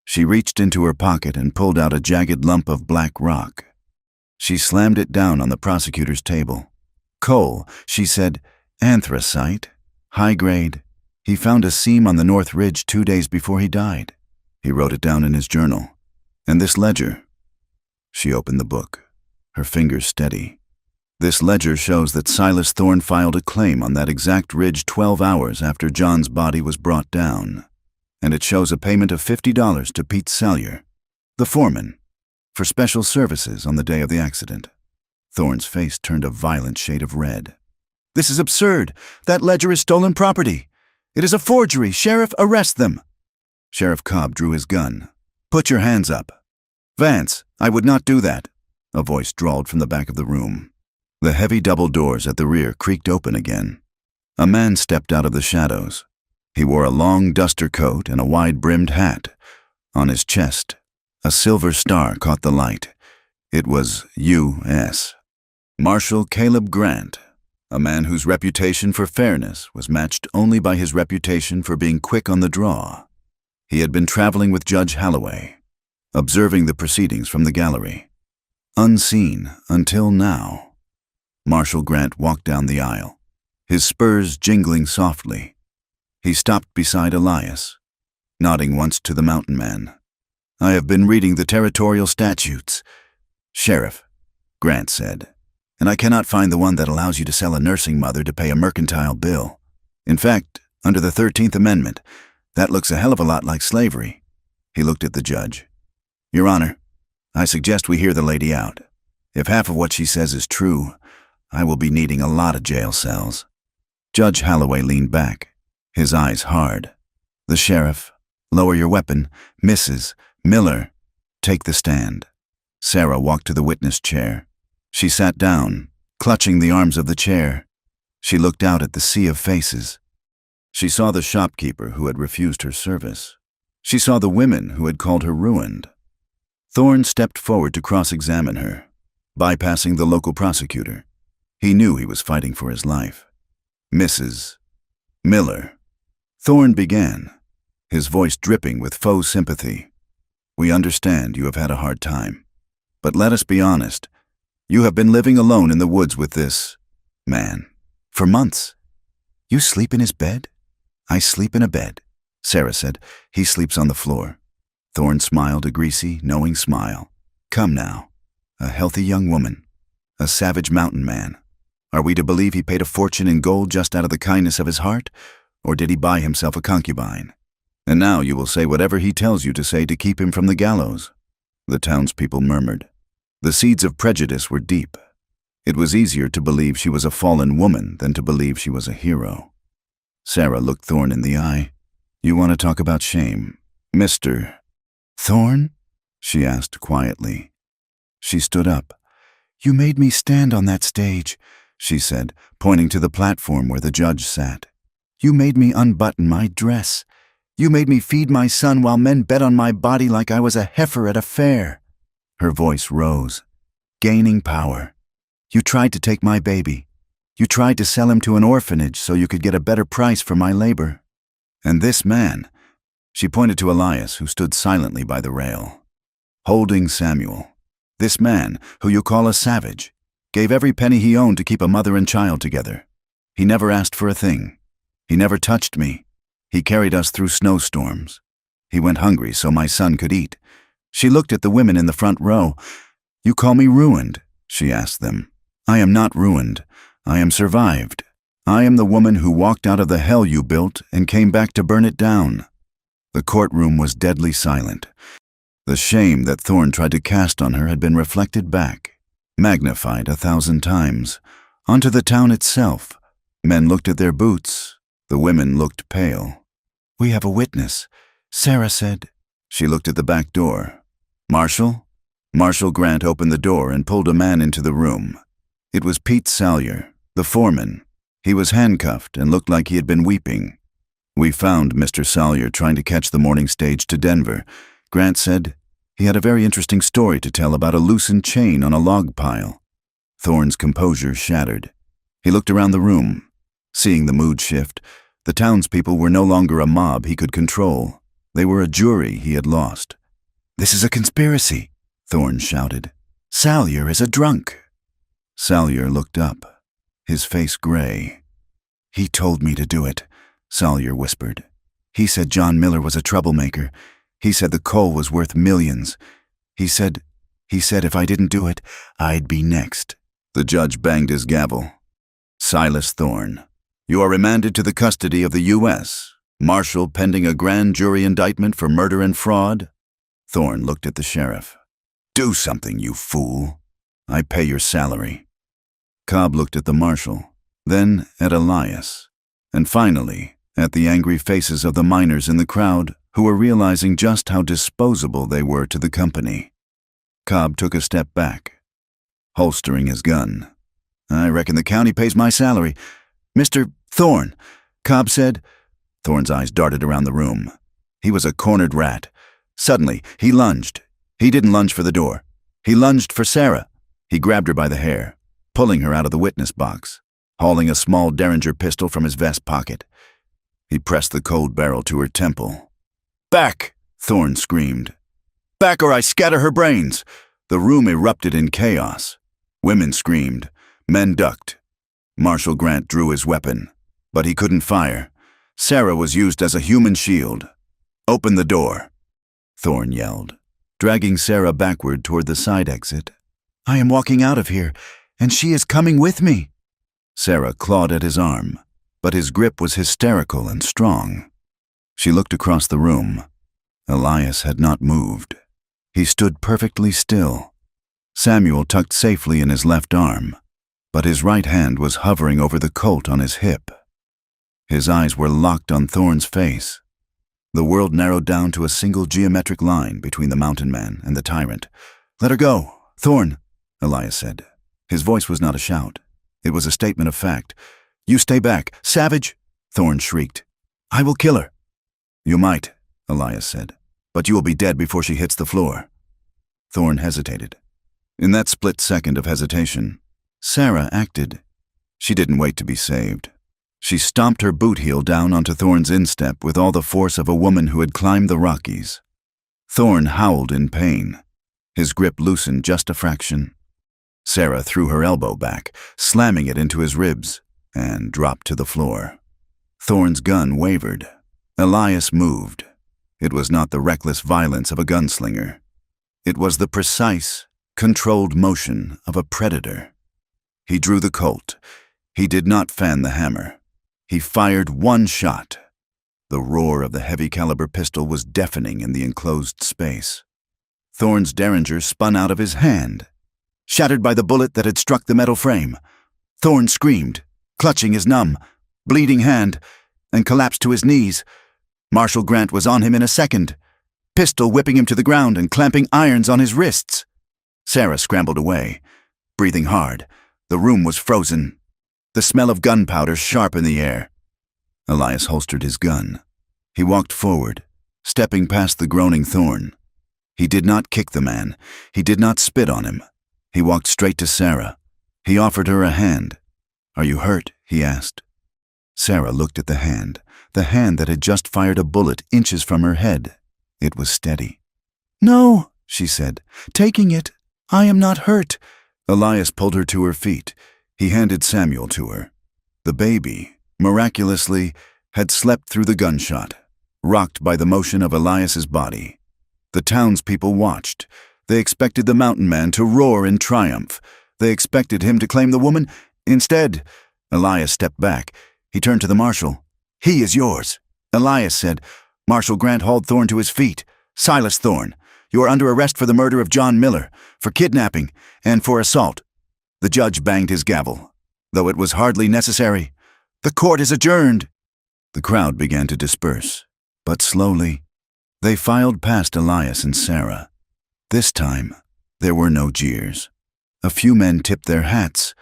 She reached into her pocket and pulled out a jagged lump of black rock. She slammed it down on the prosecutor's table. "Coal," she said. "Anthracite. High grade. He found a seam on the North Ridge 2 days before he died." He wrote it down in his journal. "And this ledger." She opened the book, her fingers steady. "This ledger shows that Silas Thorne filed a claim on that exact ridge 12 hours after John's body was brought down. And it shows a payment of $50 to Pete Salyer, the foreman, for special services on the day of the accident." Thorne's face turned a violent shade of red. "This is absurd. That ledger is stolen property. It is a forgery. Sheriff, arrest them." Sheriff Cobb drew his gun. "Put your hands up." "Vance, I would not do that," a voice drawled from the back of the room. The heavy double doors at the rear creaked open again. A man stepped out of the shadows. He wore a long duster coat and a wide-brimmed hat. On his chest, a silver star caught the light. It was U.S. Marshal Caleb Grant, a man whose reputation for fairness was matched only by his reputation for being quick on the draw. He had been traveling with Judge Holloway, observing the proceedings from the gallery. Unseen until now. Marshal Grant walked down the aisle, his spurs jingling softly. He stopped beside Elias, nodding once to the mountain man. "I have been reading the territorial statutes, Sheriff," Grant said, "and I cannot find the one that allows you to sell a nursing mother to pay a mercantile bill. In fact, under the 13th Amendment, that looks a hell of a lot like slavery." He looked at the judge. "Your Honor, I suggest we hear the lady out. If half of what she says is true, I will be needing a lot of jail cells." Judge Holloway leaned back, his eyes hard. "The sheriff, lower your weapon. Mrs. Miller, take the stand." Sarah walked to the witness chair. She sat down, clutching the arms of the chair. She looked out at the sea of faces. She saw the shopkeeper who had refused her service. She saw the women who had called her ruined. Thorne stepped forward to cross-examine her, bypassing the local prosecutor. He knew he was fighting for his life. "Mrs. Miller," Thorne began, his voice dripping with faux sympathy. "We understand you have had a hard time. But let us be honest. You have been living alone in the woods with this man for months. You sleep in his bed?" "I sleep in a bed," Sarah said. "He sleeps on the floor." Thorne smiled a greasy, knowing smile. "Come now. A healthy young woman. A savage mountain man. Are we to believe he paid a fortune in gold just out of the kindness of his heart? Or did he buy himself a concubine? And now you will say whatever he tells you to say to keep him from the gallows." The townspeople murmured. The seeds of prejudice were deep. It was easier to believe she was a fallen woman than to believe she was a hero. Sarah looked Thorne in the eye. "You want to talk about shame, Mr. Thorne?" she asked quietly. She stood up. "You made me stand on that stage," she said, pointing to the platform where the judge sat. "You made me unbutton my dress. You made me feed my son while men bet on my body like I was a heifer at a fair." Her voice rose, gaining power. "You tried to take my baby. You tried to sell him to an orphanage so you could get a better price for my labor. And this man," she pointed to Elias, who stood silently by the rail, holding Samuel. This man, who you call a savage, gave every penny he owned to keep a mother and child together. He never asked for a thing. He never touched me. He carried us through snowstorms. He went hungry so my son could eat. She looked at the women in the front row. You call me ruined, she asked them. I am not ruined. I am survived. I am the woman who walked out of the hell you built and came back to burn it down. The courtroom was deadly silent. The shame that Thorn tried to cast on her had been reflected back, magnified 1,000 times, onto the town itself. Men looked at their boots. The women looked pale. We have a witness, Sarah said. She looked at the back door. Marshal? Marshal Grant opened the door and pulled a man into the room. It was Pete Salyer, the foreman. He was handcuffed and looked like he had been weeping. We found Mr. Salyer trying to catch the morning stage to Denver. Grant said he had a very interesting story to tell about a loosened chain on a log pile. Thorn's composure shattered. He looked around the room. Seeing the mood shift, the townspeople were no longer a mob he could control. They were a jury he had lost. This is a conspiracy, Thorn shouted. Salyer is a drunk. Salyer looked up, his face gray. He told me to do it, Salyer whispered. He said John Miller was a troublemaker. He said the coal was worth millions. He said if I didn't do it, I'd be next. The judge banged his gavel. Silas Thorn, you are remanded to the custody of the U.S., Marshal pending a grand jury indictment for murder and fraud. Thorn looked at the sheriff. Do something, you fool. I pay your salary. Cobb looked at the marshal, then at Elias, and finally at the angry faces of the miners in the crowd who were realizing just how disposable they were to the company. Cobb took a step back, holstering his gun. I reckon the county pays my salary. Mr. Thorn, Cobb said. Thorn's eyes darted around the room. He was a cornered rat. Suddenly, he lunged. He didn't lunge for the door. He lunged for Sarah. He grabbed her by the hair, pulling her out of the witness box, hauling a small Derringer pistol from his vest pocket. He pressed the cold barrel to her temple. Back! Thorn screamed. Back or I scatter her brains! The room erupted in chaos. Women screamed. Men ducked. Marshal Grant drew his weapon, but he couldn't fire. Sarah was used as a human shield. Open the door, Thorn yelled, dragging Sarah backward toward the side exit. I am walking out of here, and she is coming with me. Sarah clawed at his arm, but his grip was hysterical and strong. She looked across the room. Elias had not moved. He stood perfectly still. Samuel tucked safely in his left arm, but his right hand was hovering over the Colt on his hip. His eyes were locked on Thorn's face. The world narrowed down to a single geometric line between the mountain man and the tyrant. Let her go, Thorn, Elias said. His voice was not a shout. It was a statement of fact. You stay back, savage, Thorn shrieked. I will kill her. You might, Elias said, but you will be dead before she hits the floor. Thorn hesitated. In that split second of hesitation, Sarah acted. She didn't wait to be saved. She stomped her boot heel down onto Thorn's instep with all the force of a woman who had climbed the Rockies. Thorn howled in pain. His grip loosened just a fraction. Sarah threw her elbow back, slamming it into his ribs, and dropped to the floor. Thorn's gun wavered. Elias moved. It was not the reckless violence of a gunslinger. It was the precise, controlled motion of a predator. He drew the Colt. He did not fan the hammer. He fired one shot. The roar of the heavy-caliber pistol was deafening in the enclosed space. Thorn's Derringer spun out of his hand, shattered by the bullet that had struck the metal frame. Thorn screamed, clutching his numb, bleeding hand, and collapsed to his knees. Marshal Grant was on him in a second, pistol whipping him to the ground and clamping irons on his wrists. Sarah scrambled away, breathing hard. The room was frozen. The smell of gunpowder sharp in the air. Elias holstered his gun. He walked forward, stepping past the groaning Thorn. He did not kick the man. He did not spit on him. He walked straight to Sarah. He offered her a hand. Are you hurt? He asked. Sarah looked at the hand that had just fired a bullet inches from her head. It was steady. No, she said, taking it. I am not hurt. Elias pulled her to her feet. He handed Samuel to her. The baby, miraculously, had slept through the gunshot, rocked by the motion of Elias's body. The townspeople watched. They expected the mountain man to roar in triumph. They expected him to claim the woman. Instead, Elias stepped back. He turned to the marshal. He is yours. Elias said. Marshal Grant hauled Thorne to his feet. Silas Thorne, you are under arrest for the murder of John Miller, for kidnapping, and for assault. The judge banged his gavel. Though it was hardly necessary. The court is adjourned. The crowd began to disperse, but slowly. They filed past Elias and Sarah. This time, there were no jeers. A few men tipped their hats.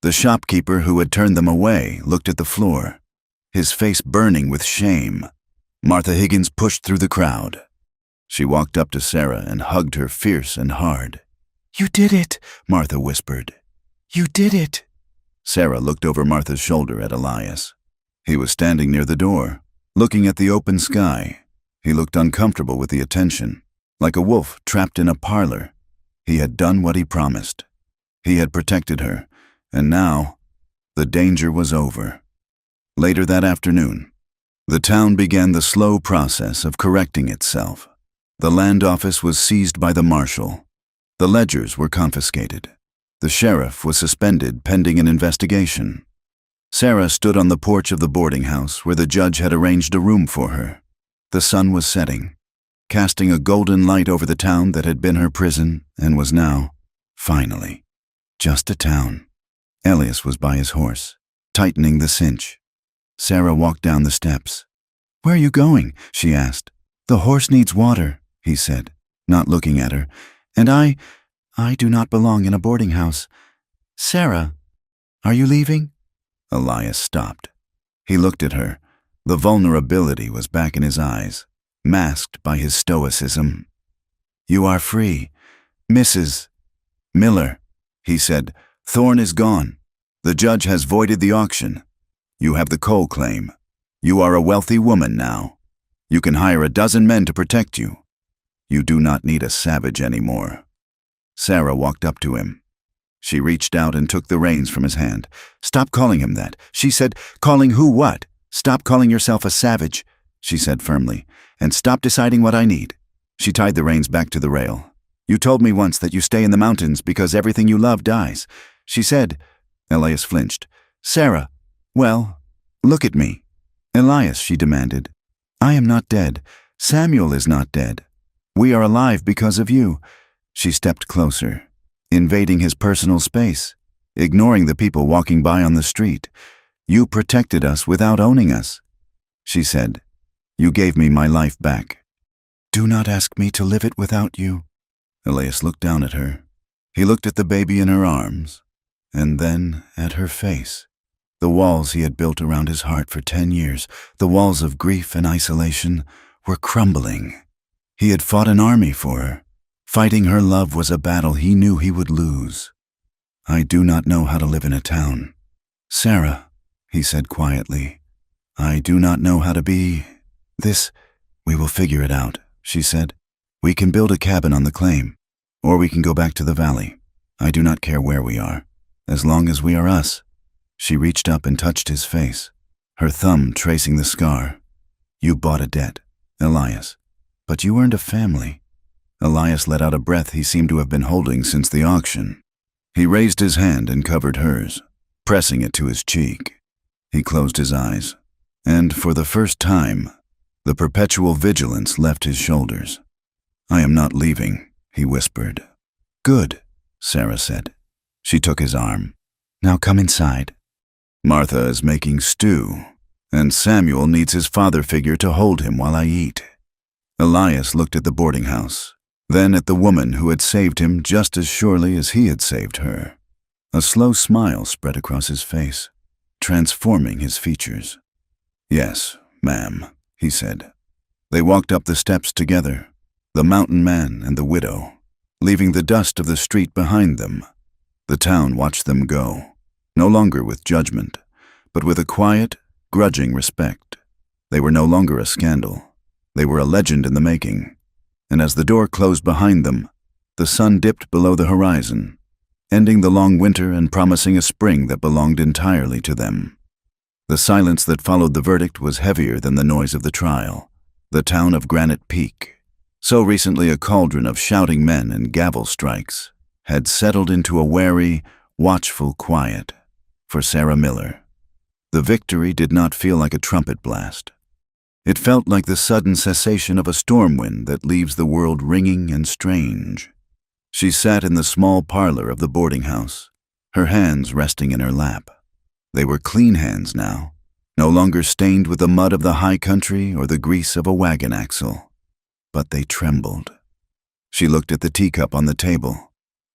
The shopkeeper who had turned them away looked at the floor, his face burning with shame. Martha Higgins pushed through the crowd. She walked up to Sarah and hugged her fierce and hard. You did it, Martha whispered. You did it. Sarah looked over Martha's shoulder at Elias. He was standing near the door, looking at the open sky. He looked uncomfortable with the attention, like a wolf trapped in a parlor. He had done what he promised. He had protected her, and now the danger was over. Later that afternoon, the town began the slow process of correcting itself. The land office was seized by the marshal. The ledgers were confiscated. The sheriff was suspended pending an investigation. Sarah stood on the porch of the boarding house where the judge had arranged a room for her. The sun was setting, casting a golden light over the town that had been her prison and was now, finally, just a town. Elias was by his horse, tightening the cinch. Sarah walked down the steps. Where are you going? She asked. The horse needs water, he said, not looking at her. And I do not belong in a boarding house. Sarah, are you leaving? Elias stopped. He looked at her. The vulnerability was back in his eyes, masked by his stoicism. You are free. Mrs. Miller, he said. Thorne is gone. The judge has voided the auction. You have the coal claim. You are a wealthy woman now. You can hire a dozen men to protect you. You do not need a savage anymore. Sarah walked up to him. She reached out and took the reins from his hand. Stop calling him that. She said, calling who what? Stop calling yourself a savage, she said firmly, and stop deciding what I need. She tied the reins back to the rail. You told me once that you stay in the mountains because everything you love dies. She said. Elias flinched. Sarah, well, look at me. Elias, she demanded. I am not dead. Samuel is not dead. We are alive because of you. She stepped closer, invading his personal space, ignoring the people walking by on the street. You protected us without owning us. She said, you gave me my life back. Do not ask me to live it without you. Elias looked down at her. He looked at the baby in her arms, and then at her face. The walls he had built around his heart for 10 years, the walls of grief and isolation, were crumbling. He had fought an army for her. Fighting her love was a battle he knew he would lose. I do not know how to live in a town. Sarah, he said quietly, I do not know how to be this. We will figure it out, she said. We can build a cabin on the claim, or we can go back to the valley. I do not care where we are, as long as we are us. She reached up and touched his face, her thumb tracing the scar. You bought a debt, Elias, but you earned a family. Elias let out a breath he seemed to have been holding since the auction. He raised his hand and covered hers, pressing it to his cheek. He closed his eyes, and for the first time, the perpetual vigilance left his shoulders. I am not leaving, he whispered. Good, Sarah said. She took his arm. Now come inside. Martha is making stew, and Samuel needs his father figure to hold him while I eat. Elias looked at the boarding house, then at the woman who had saved him just as surely as he had saved her. A slow smile spread across his face, transforming his features. Yes, ma'am, he said. They walked up the steps together, the mountain man and the widow, leaving the dust of the street behind them. The town watched them go, no longer with judgment, but with a quiet, grudging respect. They were no longer a scandal. They were a legend in the making. And as the door closed behind them, The sun dipped below the horizon, ending the long winter and promising a spring that belonged entirely to them. The silence that followed the verdict was heavier than the noise of the trial. The town of Granite Peak, so recently a cauldron of shouting men and gavel strikes, had settled into a wary, watchful quiet for Sarah Miller. The victory did not feel like a trumpet blast. It felt like the sudden cessation of a storm wind that leaves the world ringing and strange. She sat in the small parlor of the boarding house, her hands resting in her lap. They were clean hands now, no longer stained with the mud of the high country or the grease of a wagon axle. But they trembled. She looked at the teacup on the table.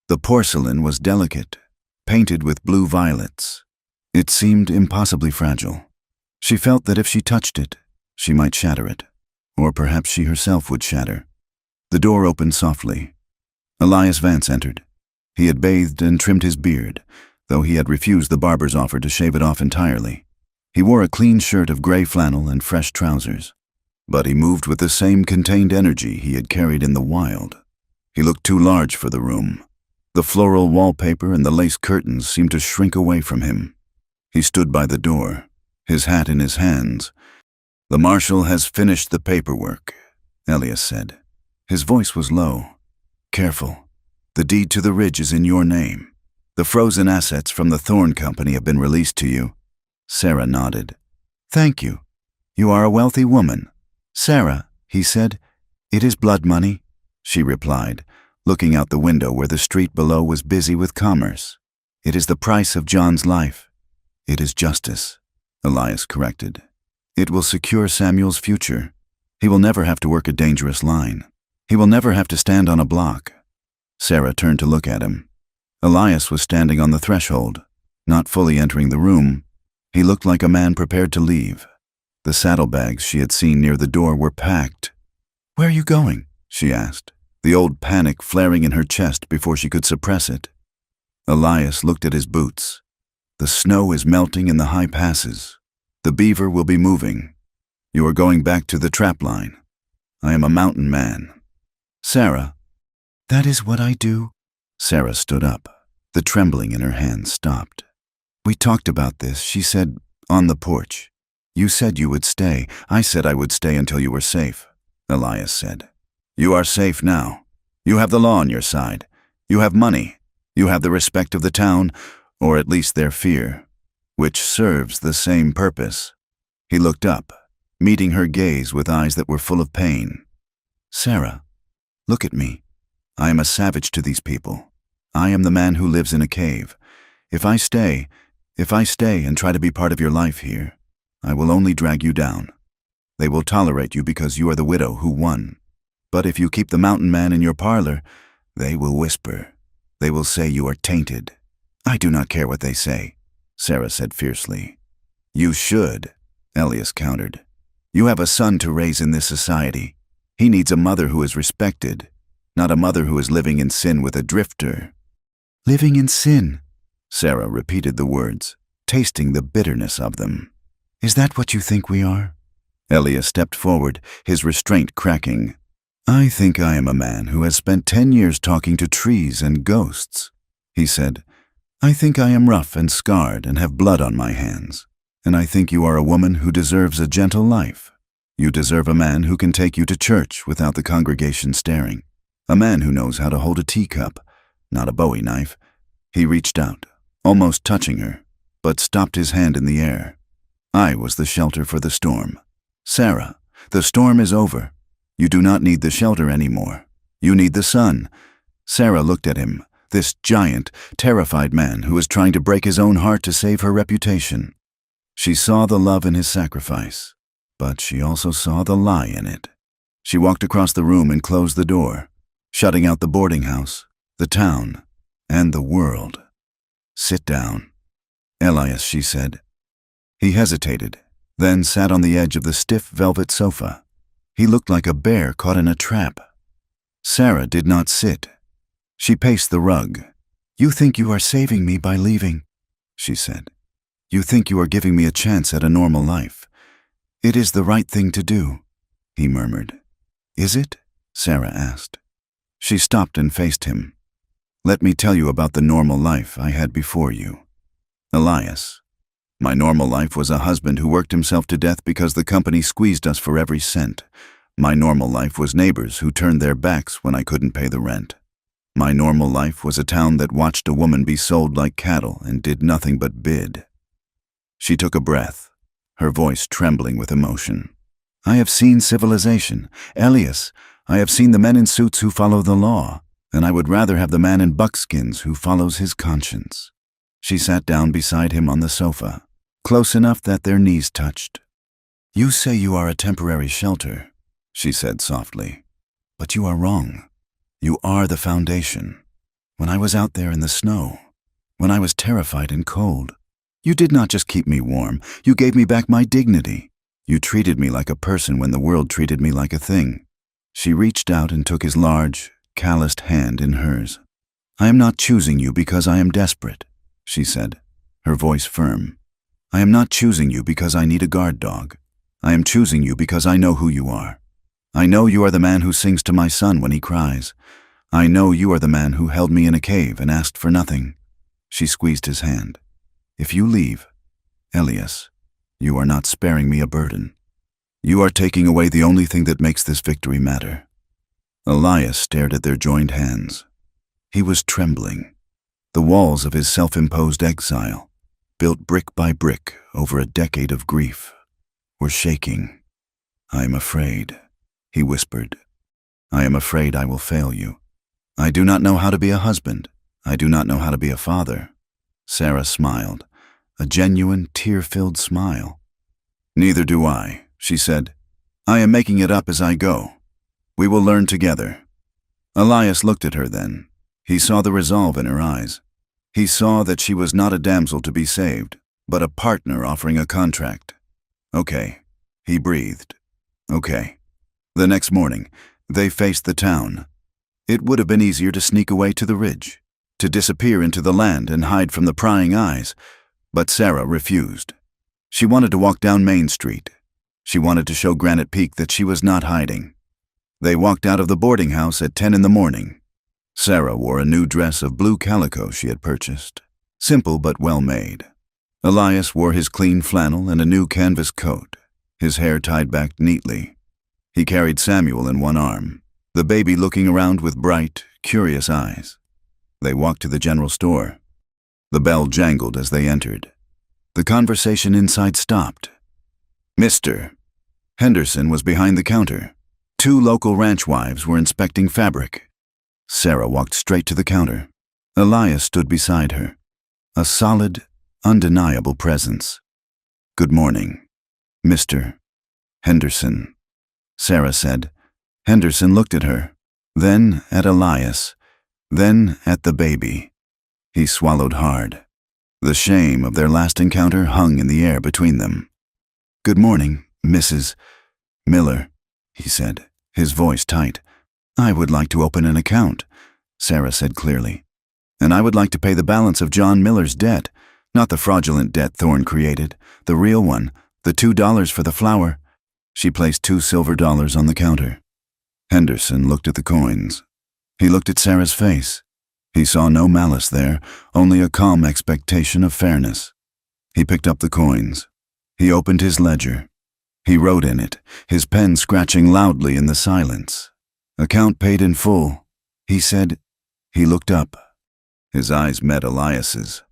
The porcelain was delicate, painted with blue violets. It seemed impossibly fragile. She felt that if she touched it, she might shatter it, or perhaps she herself would shatter. The door opened softly. Elias Vance entered. He had bathed and trimmed his beard, though he had refused the barber's offer to shave it off entirely. He wore a clean shirt of gray flannel and fresh trousers, but he moved with the same contained energy he had carried in the wild. He looked too large for the room. The floral wallpaper and the lace curtains seemed to shrink away from him. He stood by the door, his hat in his hands. "The marshal has finished the paperwork," Elias said. His voice was low. "Careful. The deed to the ridge is in your name. The frozen assets from the Thorn Company have been released to you." Sarah nodded. "Thank you. You are a wealthy woman." "Sarah," he said. "It is blood money," she replied, looking out the window where the street below was busy with commerce. "It is the price of John's life." "It is justice," Elias corrected. "It will secure Samuel's future. He will never have to work a dangerous line. He will never have to stand on a block." Sarah turned to look at him. Elias was standing on the threshold, not fully entering the room. He looked like a man prepared to leave. The saddlebags she had seen near the door were packed. "Where are you going?" she asked, the old panic flaring in her chest before she could suppress it. Elias looked at his boots. "The snow is melting in the high passes. The beaver will be moving. You are going back to the trap line. I am a mountain man." "Sarah." "That is what I do." Sarah stood up. The trembling in her hands stopped. "We talked about this," she said, "on the porch. You said you would stay. I said I would stay until you were safe," Elias said. "You are safe now. You have the law on your side. You have money. You have the respect of the town, or at least their fear, which serves the same purpose." He looked up, meeting her gaze with eyes that were full of pain. "Sarah, look at me. I am a savage to these people. I am the man who lives in a cave. If I stay and try to be part of your life here, I will only drag you down. They will tolerate you because you are the widow who won. But if you keep the mountain man in your parlor, they will whisper. They will say you are tainted." "I do not care what they say," Sarah said fiercely. "You should," Elias countered. "You have a son to raise in this society. He needs a mother who is respected, not a mother who is living in sin with a drifter." "Living in sin," Sarah repeated the words, tasting the bitterness of them. "Is that what you think we are?" Elias stepped forward, his restraint cracking. "I think I am a man who has spent 10 years talking to trees and ghosts," he said. "I think I am rough and scarred and have blood on my hands. And I think you are a woman who deserves a gentle life. You deserve a man who can take you to church without the congregation staring. A man who knows how to hold a teacup, not a bowie knife." He reached out, almost touching her, but stopped his hand in the air. "I was the shelter for the storm. Sarah, the storm is over. You do not need the shelter anymore. You need the sun." Sarah looked at him, this giant, terrified man who was trying to break his own heart to save her reputation. She saw the love in his sacrifice, but she also saw the lie in it. She walked across the room and closed the door, shutting out the boarding house, the town, and the world. "Sit down." "Elias," she said. He hesitated, then sat on the edge of the stiff velvet sofa. He looked like a bear caught in a trap. Sarah did not sit. She paced the rug. "You think you are saving me by leaving," she said. "You think you are giving me a chance at a normal life. It is the right thing to do," he murmured. "Is it?" Sarah asked. She stopped and faced him. "Let me tell you about the normal life I had before you. Elias. My normal life was a husband who worked himself to death because the company squeezed us for every cent. My normal life was neighbors who turned their backs when I couldn't pay the rent. My normal life was a town that watched a woman be sold like cattle and did nothing but bid." She took a breath, her voice trembling with emotion. "I have seen civilization. Elias, I have seen the men in suits who follow the law, and I would rather have the man in buckskins who follows his conscience." She sat down beside him on the sofa, close enough that their knees touched. "You say you are a temporary shelter," she said softly, "but you are wrong. You are the foundation. When I was out there in the snow, when I was terrified and cold, you did not just keep me warm, you gave me back my dignity. You treated me like a person when the world treated me like a thing." She reached out and took his large, calloused hand in hers. "I am not choosing you because I am desperate," she said, her voice firm. "I am not choosing you because I need a guard dog. I am choosing you because I know who you are. I know you are the man who sings to my son when he cries. I know you are the man who held me in a cave and asked for nothing." She squeezed his hand. "If you leave, Elias, you are not sparing me a burden. You are taking away the only thing that makes this victory matter." Elias stared at their joined hands. He was trembling. The walls of his self-imposed exile, built brick by brick over a decade of grief, were shaking. "I am afraid," he whispered. "I am afraid I will fail you. I do not know how to be a husband. I do not know how to be a father." Sarah smiled, a genuine, tear-filled smile. "Neither do I," she said. "I am making it up as I go. We will learn together." Elias looked at her then. He saw the resolve in her eyes. He saw that she was not a damsel to be saved, but a partner offering a contract. "Okay," he breathed. "Okay." The next morning, they faced the town. It would have been easier to sneak away to the ridge, to disappear into the land and hide from the prying eyes, but Sarah refused. She wanted to walk down Main Street. She wanted to show Granite Peak that she was not hiding. They walked out of the boarding house at 10 in the morning. Sarah wore a new dress of blue calico she had purchased, simple but well made. Elias wore his clean flannel and a new canvas coat, his hair tied back neatly. He carried Samuel in one arm, the baby looking around with bright, curious eyes. They walked to the general store. The bell jangled as they entered. The conversation inside stopped. Mr. Henderson was behind the counter. 2 local ranch wives were inspecting fabric. Sarah walked straight to the counter. Elias stood beside her, a solid, undeniable presence. "Good morning, Mr. Henderson," Sarah said. Henderson looked at her, then at Elias, then at the baby. He swallowed hard. The shame of their last encounter hung in the air between them. "Good morning, Mrs. Miller," he said, his voice tight. "I would like to open an account," Sarah said clearly. "And I would like to pay the balance of John Miller's debt, not the fraudulent debt Thorne created, the real one, the $2 for the flour." She placed 2 silver dollars on the counter. Henderson looked at the coins. He looked at Sarah's face. He saw no malice there, only a calm expectation of fairness. He picked up the coins. He opened his ledger. He wrote in it, his pen scratching loudly in the silence. "Account paid in full," he said. He looked up. His eyes met Elias's.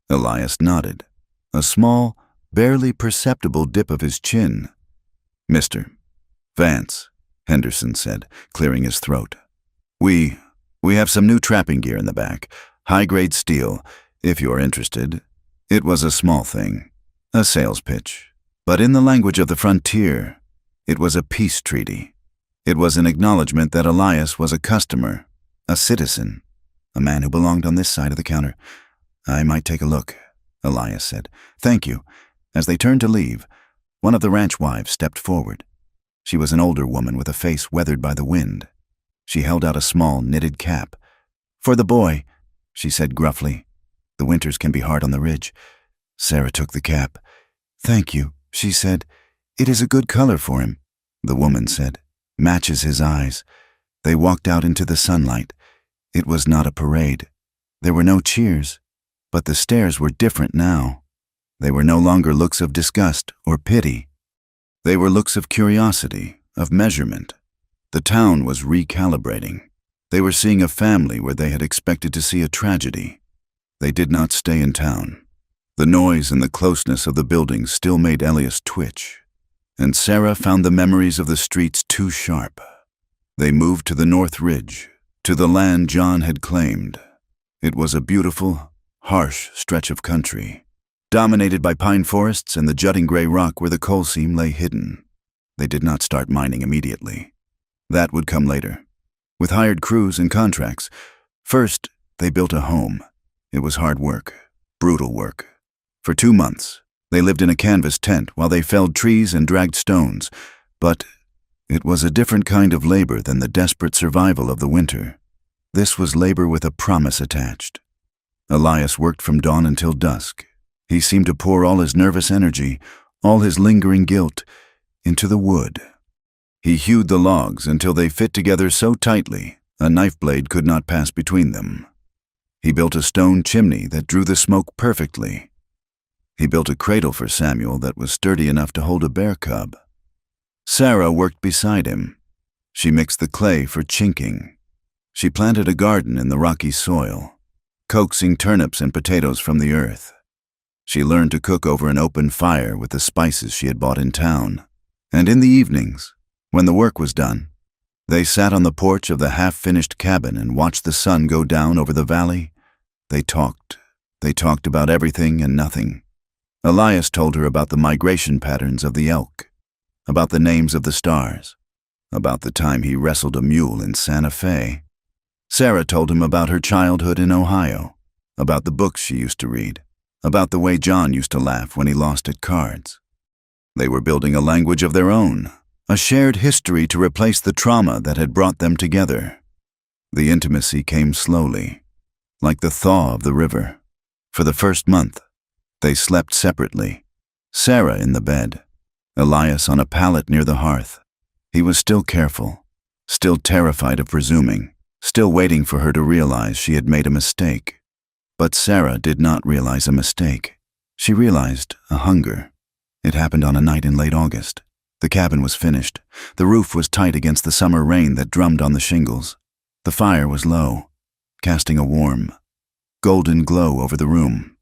Elias nodded, a small, barely perceptible dip of his chin. "Mr. Vance," Henderson said, clearing his throat. We have some new trapping gear in the back, high-grade steel, if you're interested." It was a small thing, a sales pitch. But in the language of the frontier, it was a peace treaty. It was an acknowledgement that Elias was a customer, a citizen, a man who belonged on this side of the counter. "I might take a look," Elias said. "Thank you." As they turned to leave, one of the ranch wives stepped forward. She was an older woman with a face weathered by the wind. She held out a small knitted cap. "For the boy," she said gruffly. "The winters can be hard on the ridge." Sarah took the cap. "Thank you," she said. "It is a good color for him," the woman said. "Matches his eyes." They walked out into the sunlight. It was not a parade. There were no cheers, but the stares were different now. They were no longer looks of disgust or pity. They were looks of curiosity, of measurement. The town was recalibrating. They were seeing a family where they had expected to see a tragedy. They did not stay in town. The noise and the closeness of the buildings still made Elias twitch, and Sarah found the memories of the streets too sharp. They moved to the North Ridge, to the land John had claimed. It was a beautiful, harsh stretch of country, dominated by pine forests and the jutting gray rock where the coal seam lay hidden. They did not start mining immediately. That would come later, with hired crews and contracts. First, they built a home. It was hard work, brutal work. For 2 months, they lived in a canvas tent while they felled trees and dragged stones, but it was a different kind of labor than the desperate survival of the winter. This was labor with a promise attached. Elias worked from dawn until dusk. He seemed to pour all his nervous energy, all his lingering guilt, into the wood. He hewed the logs until they fit together so tightly a knife blade could not pass between them. He built a stone chimney that drew the smoke perfectly. He built a cradle for Samuel that was sturdy enough to hold a bear cub. Sarah worked beside him. She mixed the clay for chinking. She planted a garden in the rocky soil, coaxing turnips and potatoes from the earth. She learned to cook over an open fire with the spices she had bought in town. And in the evenings, when the work was done, they sat on the porch of the half-finished cabin and watched the sun go down over the valley. They talked. They talked about everything and nothing. Elias told her about the migration patterns of the elk, about the names of the stars, about the time he wrestled a mule in Santa Fe. Sarah told him about her childhood in Ohio, about the books she used to read, about the way John used to laugh when he lost at cards. They were building a language of their own, a shared history to replace the trauma that had brought them together. The intimacy came slowly, like the thaw of the river. For the first month, they slept separately, Sarah in the bed, Elias on a pallet near the hearth. He was still careful, still terrified of presuming, still waiting for her to realize she had made a mistake. But Sarah did not realize a mistake. She realized a hunger. It happened on a night in late August. The cabin was finished. The roof was tight against the summer rain that drummed on the shingles. The fire was low, casting a warm, golden glow over the room.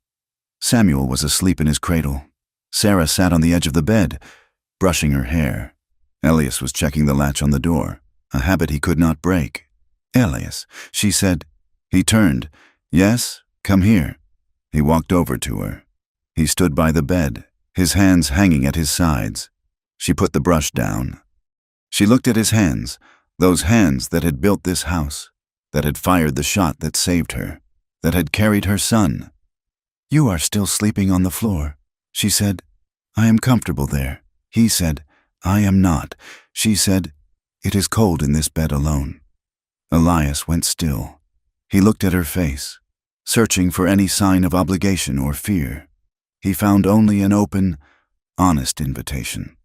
Samuel was asleep in his cradle. Sarah sat on the edge of the bed, brushing her hair. Elias was checking the latch on the door, a habit he could not break. "Elias," she said. He turned. "Yes, come here." He walked over to her. He stood by the bed, his hands hanging at his sides. She put the brush down. She looked at his hands, those hands that had built this house, that had fired the shot that saved her, that had carried her son. "You are still sleeping on the floor," she said. "I am comfortable there." He said, "I am not." She said, "It is cold in this bed alone." Elias went still. He looked at her face, searching for any sign of obligation or fear. He found only an open, honest invitation.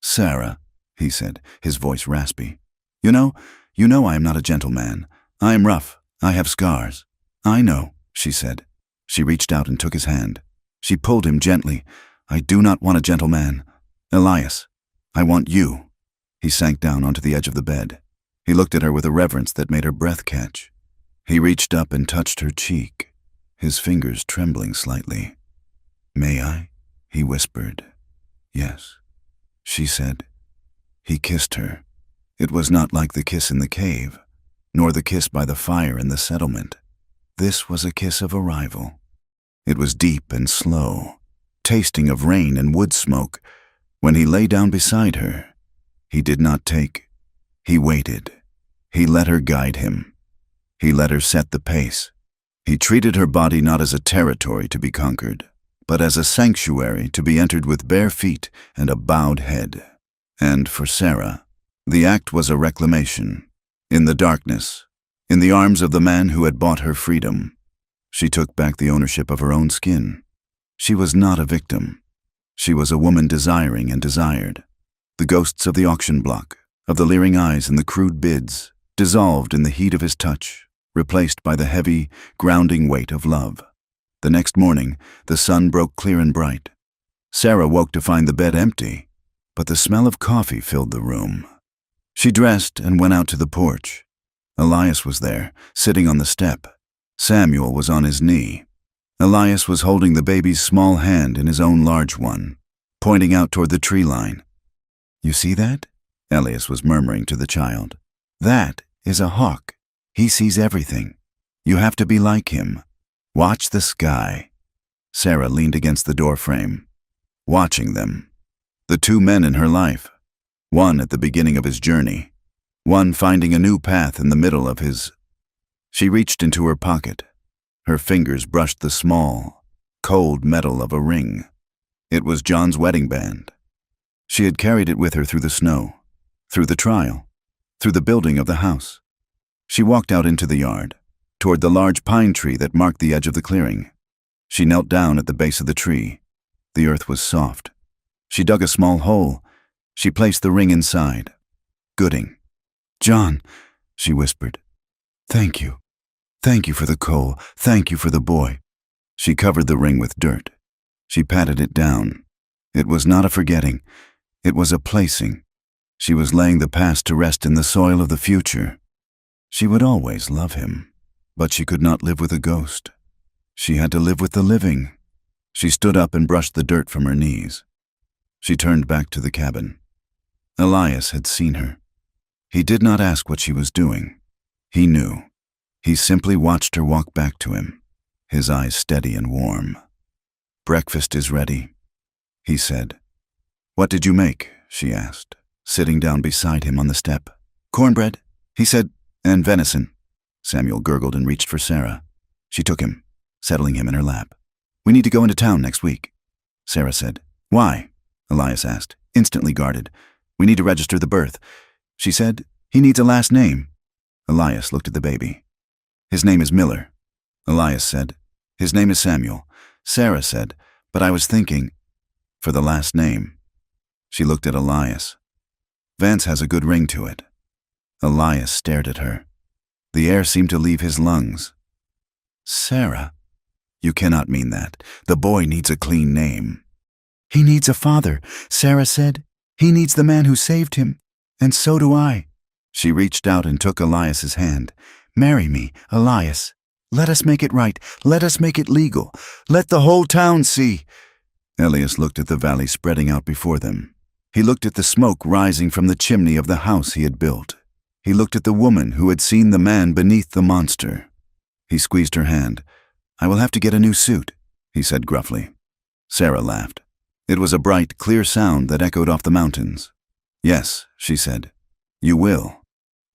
"Sarah," he said, his voice raspy. You know I am not a gentleman. I am rough. I have scars." "I know," she said. She reached out and took his hand. She pulled him gently. "I do not want a gentleman. Elias, I want you." He sank down onto the edge of the bed. He looked at her with a reverence that made her breath catch. He reached up and touched her cheek, his fingers trembling slightly. "May I?" he whispered. "Yes," she said. He kissed her. It was not like the kiss in the cave, nor the kiss by the fire in the settlement. This was a kiss of arrival. It was deep and slow, tasting of rain and wood smoke. When he lay down beside her, he did not take. He waited. He let her guide him. He let her set the pace. He treated her body not as a territory to be conquered, but as a sanctuary to be entered with bare feet and a bowed head. And for Sarah, the act was a reclamation. In the darkness, in the arms of the man who had bought her freedom, she took back the ownership of her own skin. She was not a victim. She was a woman desiring and desired. The ghosts of the auction block, of the leering eyes and the crude bids, dissolved in the heat of his touch, replaced by the heavy, grounding weight of love. The next morning, the sun broke clear and bright. Sarah woke to find the bed empty, but the smell of coffee filled the room. She dressed and went out to the porch. Elias was there, sitting on the step. Samuel was on his knee. Elias was holding the baby's small hand in his own large one, pointing out toward the tree line. "You see that?" Elias was murmuring to the child. "That is a hawk. He sees everything. You have to be like him. Watch the sky." Sarah leaned against the doorframe, watching them. The two men in her life, one at the beginning of his journey, one finding a new path in the middle of his. She reached into her pocket. Her fingers brushed the small, cold metal of a ring. It was John's wedding band. She had carried it with her through the snow, through the trial, through the building of the house. She walked out into the yard, toward the large pine tree that marked the edge of the clearing. She knelt down at the base of the tree. The earth was soft. She dug a small hole. She placed the ring inside. "Gooding." "John," she whispered. "Thank you. Thank you for the coal. Thank you for the boy." She covered the ring with dirt. She patted it down. It was not a forgetting. It was a placing. She was laying the past to rest in the soil of the future. She would always love him, but she could not live with a ghost. She had to live with the living. She stood up and brushed the dirt from her knees. She turned back to the cabin. Elias had seen her. He did not ask what she was doing. He knew. He simply watched her walk back to him, his eyes steady and warm. "Breakfast is ready," he said. "What did you make?" she asked, sitting down beside him on the step. "Cornbread," he said, "and venison." Samuel gurgled and reached for Sarah. She took him, settling him in her lap. "We need to go into town next week," Sarah said. "Why?" Elias asked, instantly guarded. "We need to register the birth." She said, "He needs a last name." Elias looked at the baby. "His name is Miller." Elias said, "His name is Samuel." Sarah said, "But I was thinking, for the last name." She looked at Elias. "Vance has a good ring to it." Elias stared at her. The air seemed to leave his lungs. "Sarah, you cannot mean that. The boy needs a clean name." "He needs a father," Sarah said. "He needs the man who saved him. And so do I." She reached out and took Elias's hand. "Marry me, Elias. Let us make it right. Let us make it legal. Let the whole town see." Elias looked at the valley spreading out before them. He looked at the smoke rising from the chimney of the house he had built. He looked at the woman who had seen the man beneath the monster. He squeezed her hand. "I will have to get a new suit," he said gruffly. Sarah laughed. It was a bright, clear sound that echoed off the mountains. "Yes," she said, "you will."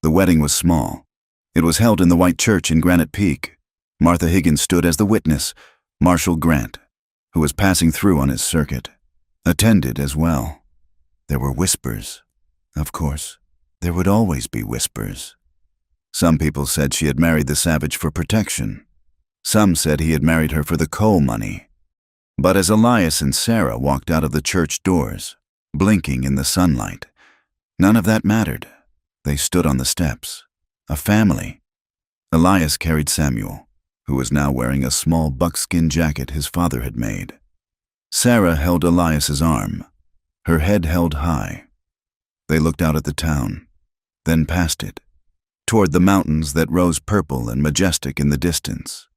The wedding was small. It was held in the White Church in Granite Peak. Martha Higgins stood as the witness. Marshal Grant, who was passing through on his circuit, attended as well. There were whispers. Of course, there would always be whispers. Some people said she had married the savage for protection. Some said he had married her for the coal money. But as Elias and Sarah walked out of the church doors, blinking in the sunlight, none of that mattered. They stood on the steps, a family. Elias carried Samuel, who was now wearing a small buckskin jacket his father had made. Sarah held Elias's arm, her head held high. They looked out at the town, then past it, toward the mountains that rose purple and majestic in the distance.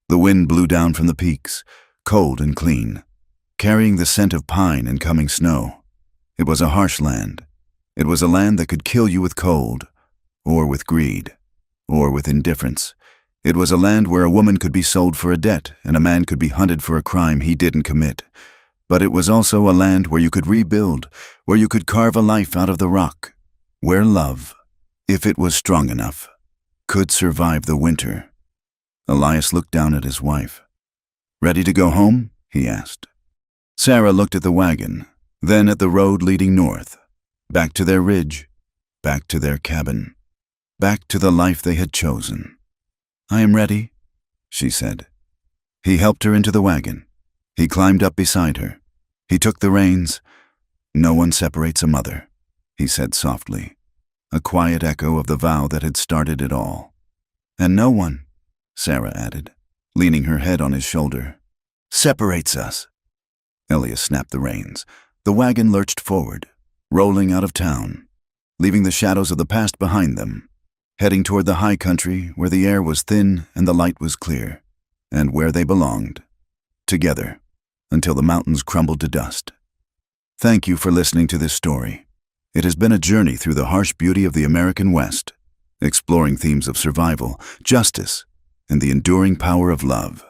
The wind blew down from the peaks, cold and clean, carrying the scent of pine and coming snow. It was a harsh land. It was a land that could kill you with cold, or with greed, or with indifference. It was a land where a woman could be sold for a debt and a man could be hunted for a crime he didn't commit. But it was also a land where you could rebuild, where you could carve a life out of the rock, where love, if it was strong enough, could survive the winter. Elias looked down at his wife. "Ready to go home?" he asked. Sarah looked at the wagon, then at the road leading north, back to their ridge, back to their cabin, back to the life they had chosen. "I am ready," she said. He helped her into the wagon. He climbed up beside her. He took the reins. "No one separates a mother," he said softly. a quiet echo of the vow that had started it all. "And no one," Sarah added, leaning her head on his shoulder, "separates us." Elias snapped the reins. The wagon lurched forward, rolling out of town, leaving the shadows of the past behind them, heading toward the high country where the air was thin and the light was clear, and where they belonged, together, until the mountains crumbled to dust. Thank you for listening to this story. It has been a journey through the harsh beauty of the American West, exploring themes of survival, justice, and the enduring power of love.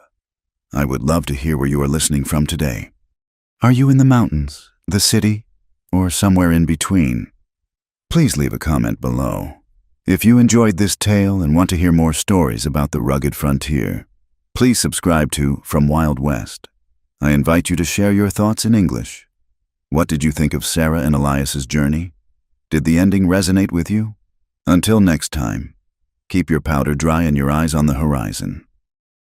I would love to hear where you are listening from today. Are you in the mountains, the city, or somewhere in between? Please leave a comment below. If you enjoyed this tale and want to hear more stories about the rugged frontier, please subscribe to From Wild West. I invite you to share your thoughts in English. What did you think of Sarah and Elias's journey? Did the ending resonate with you? Until next time, keep your powder dry and your eyes on the horizon.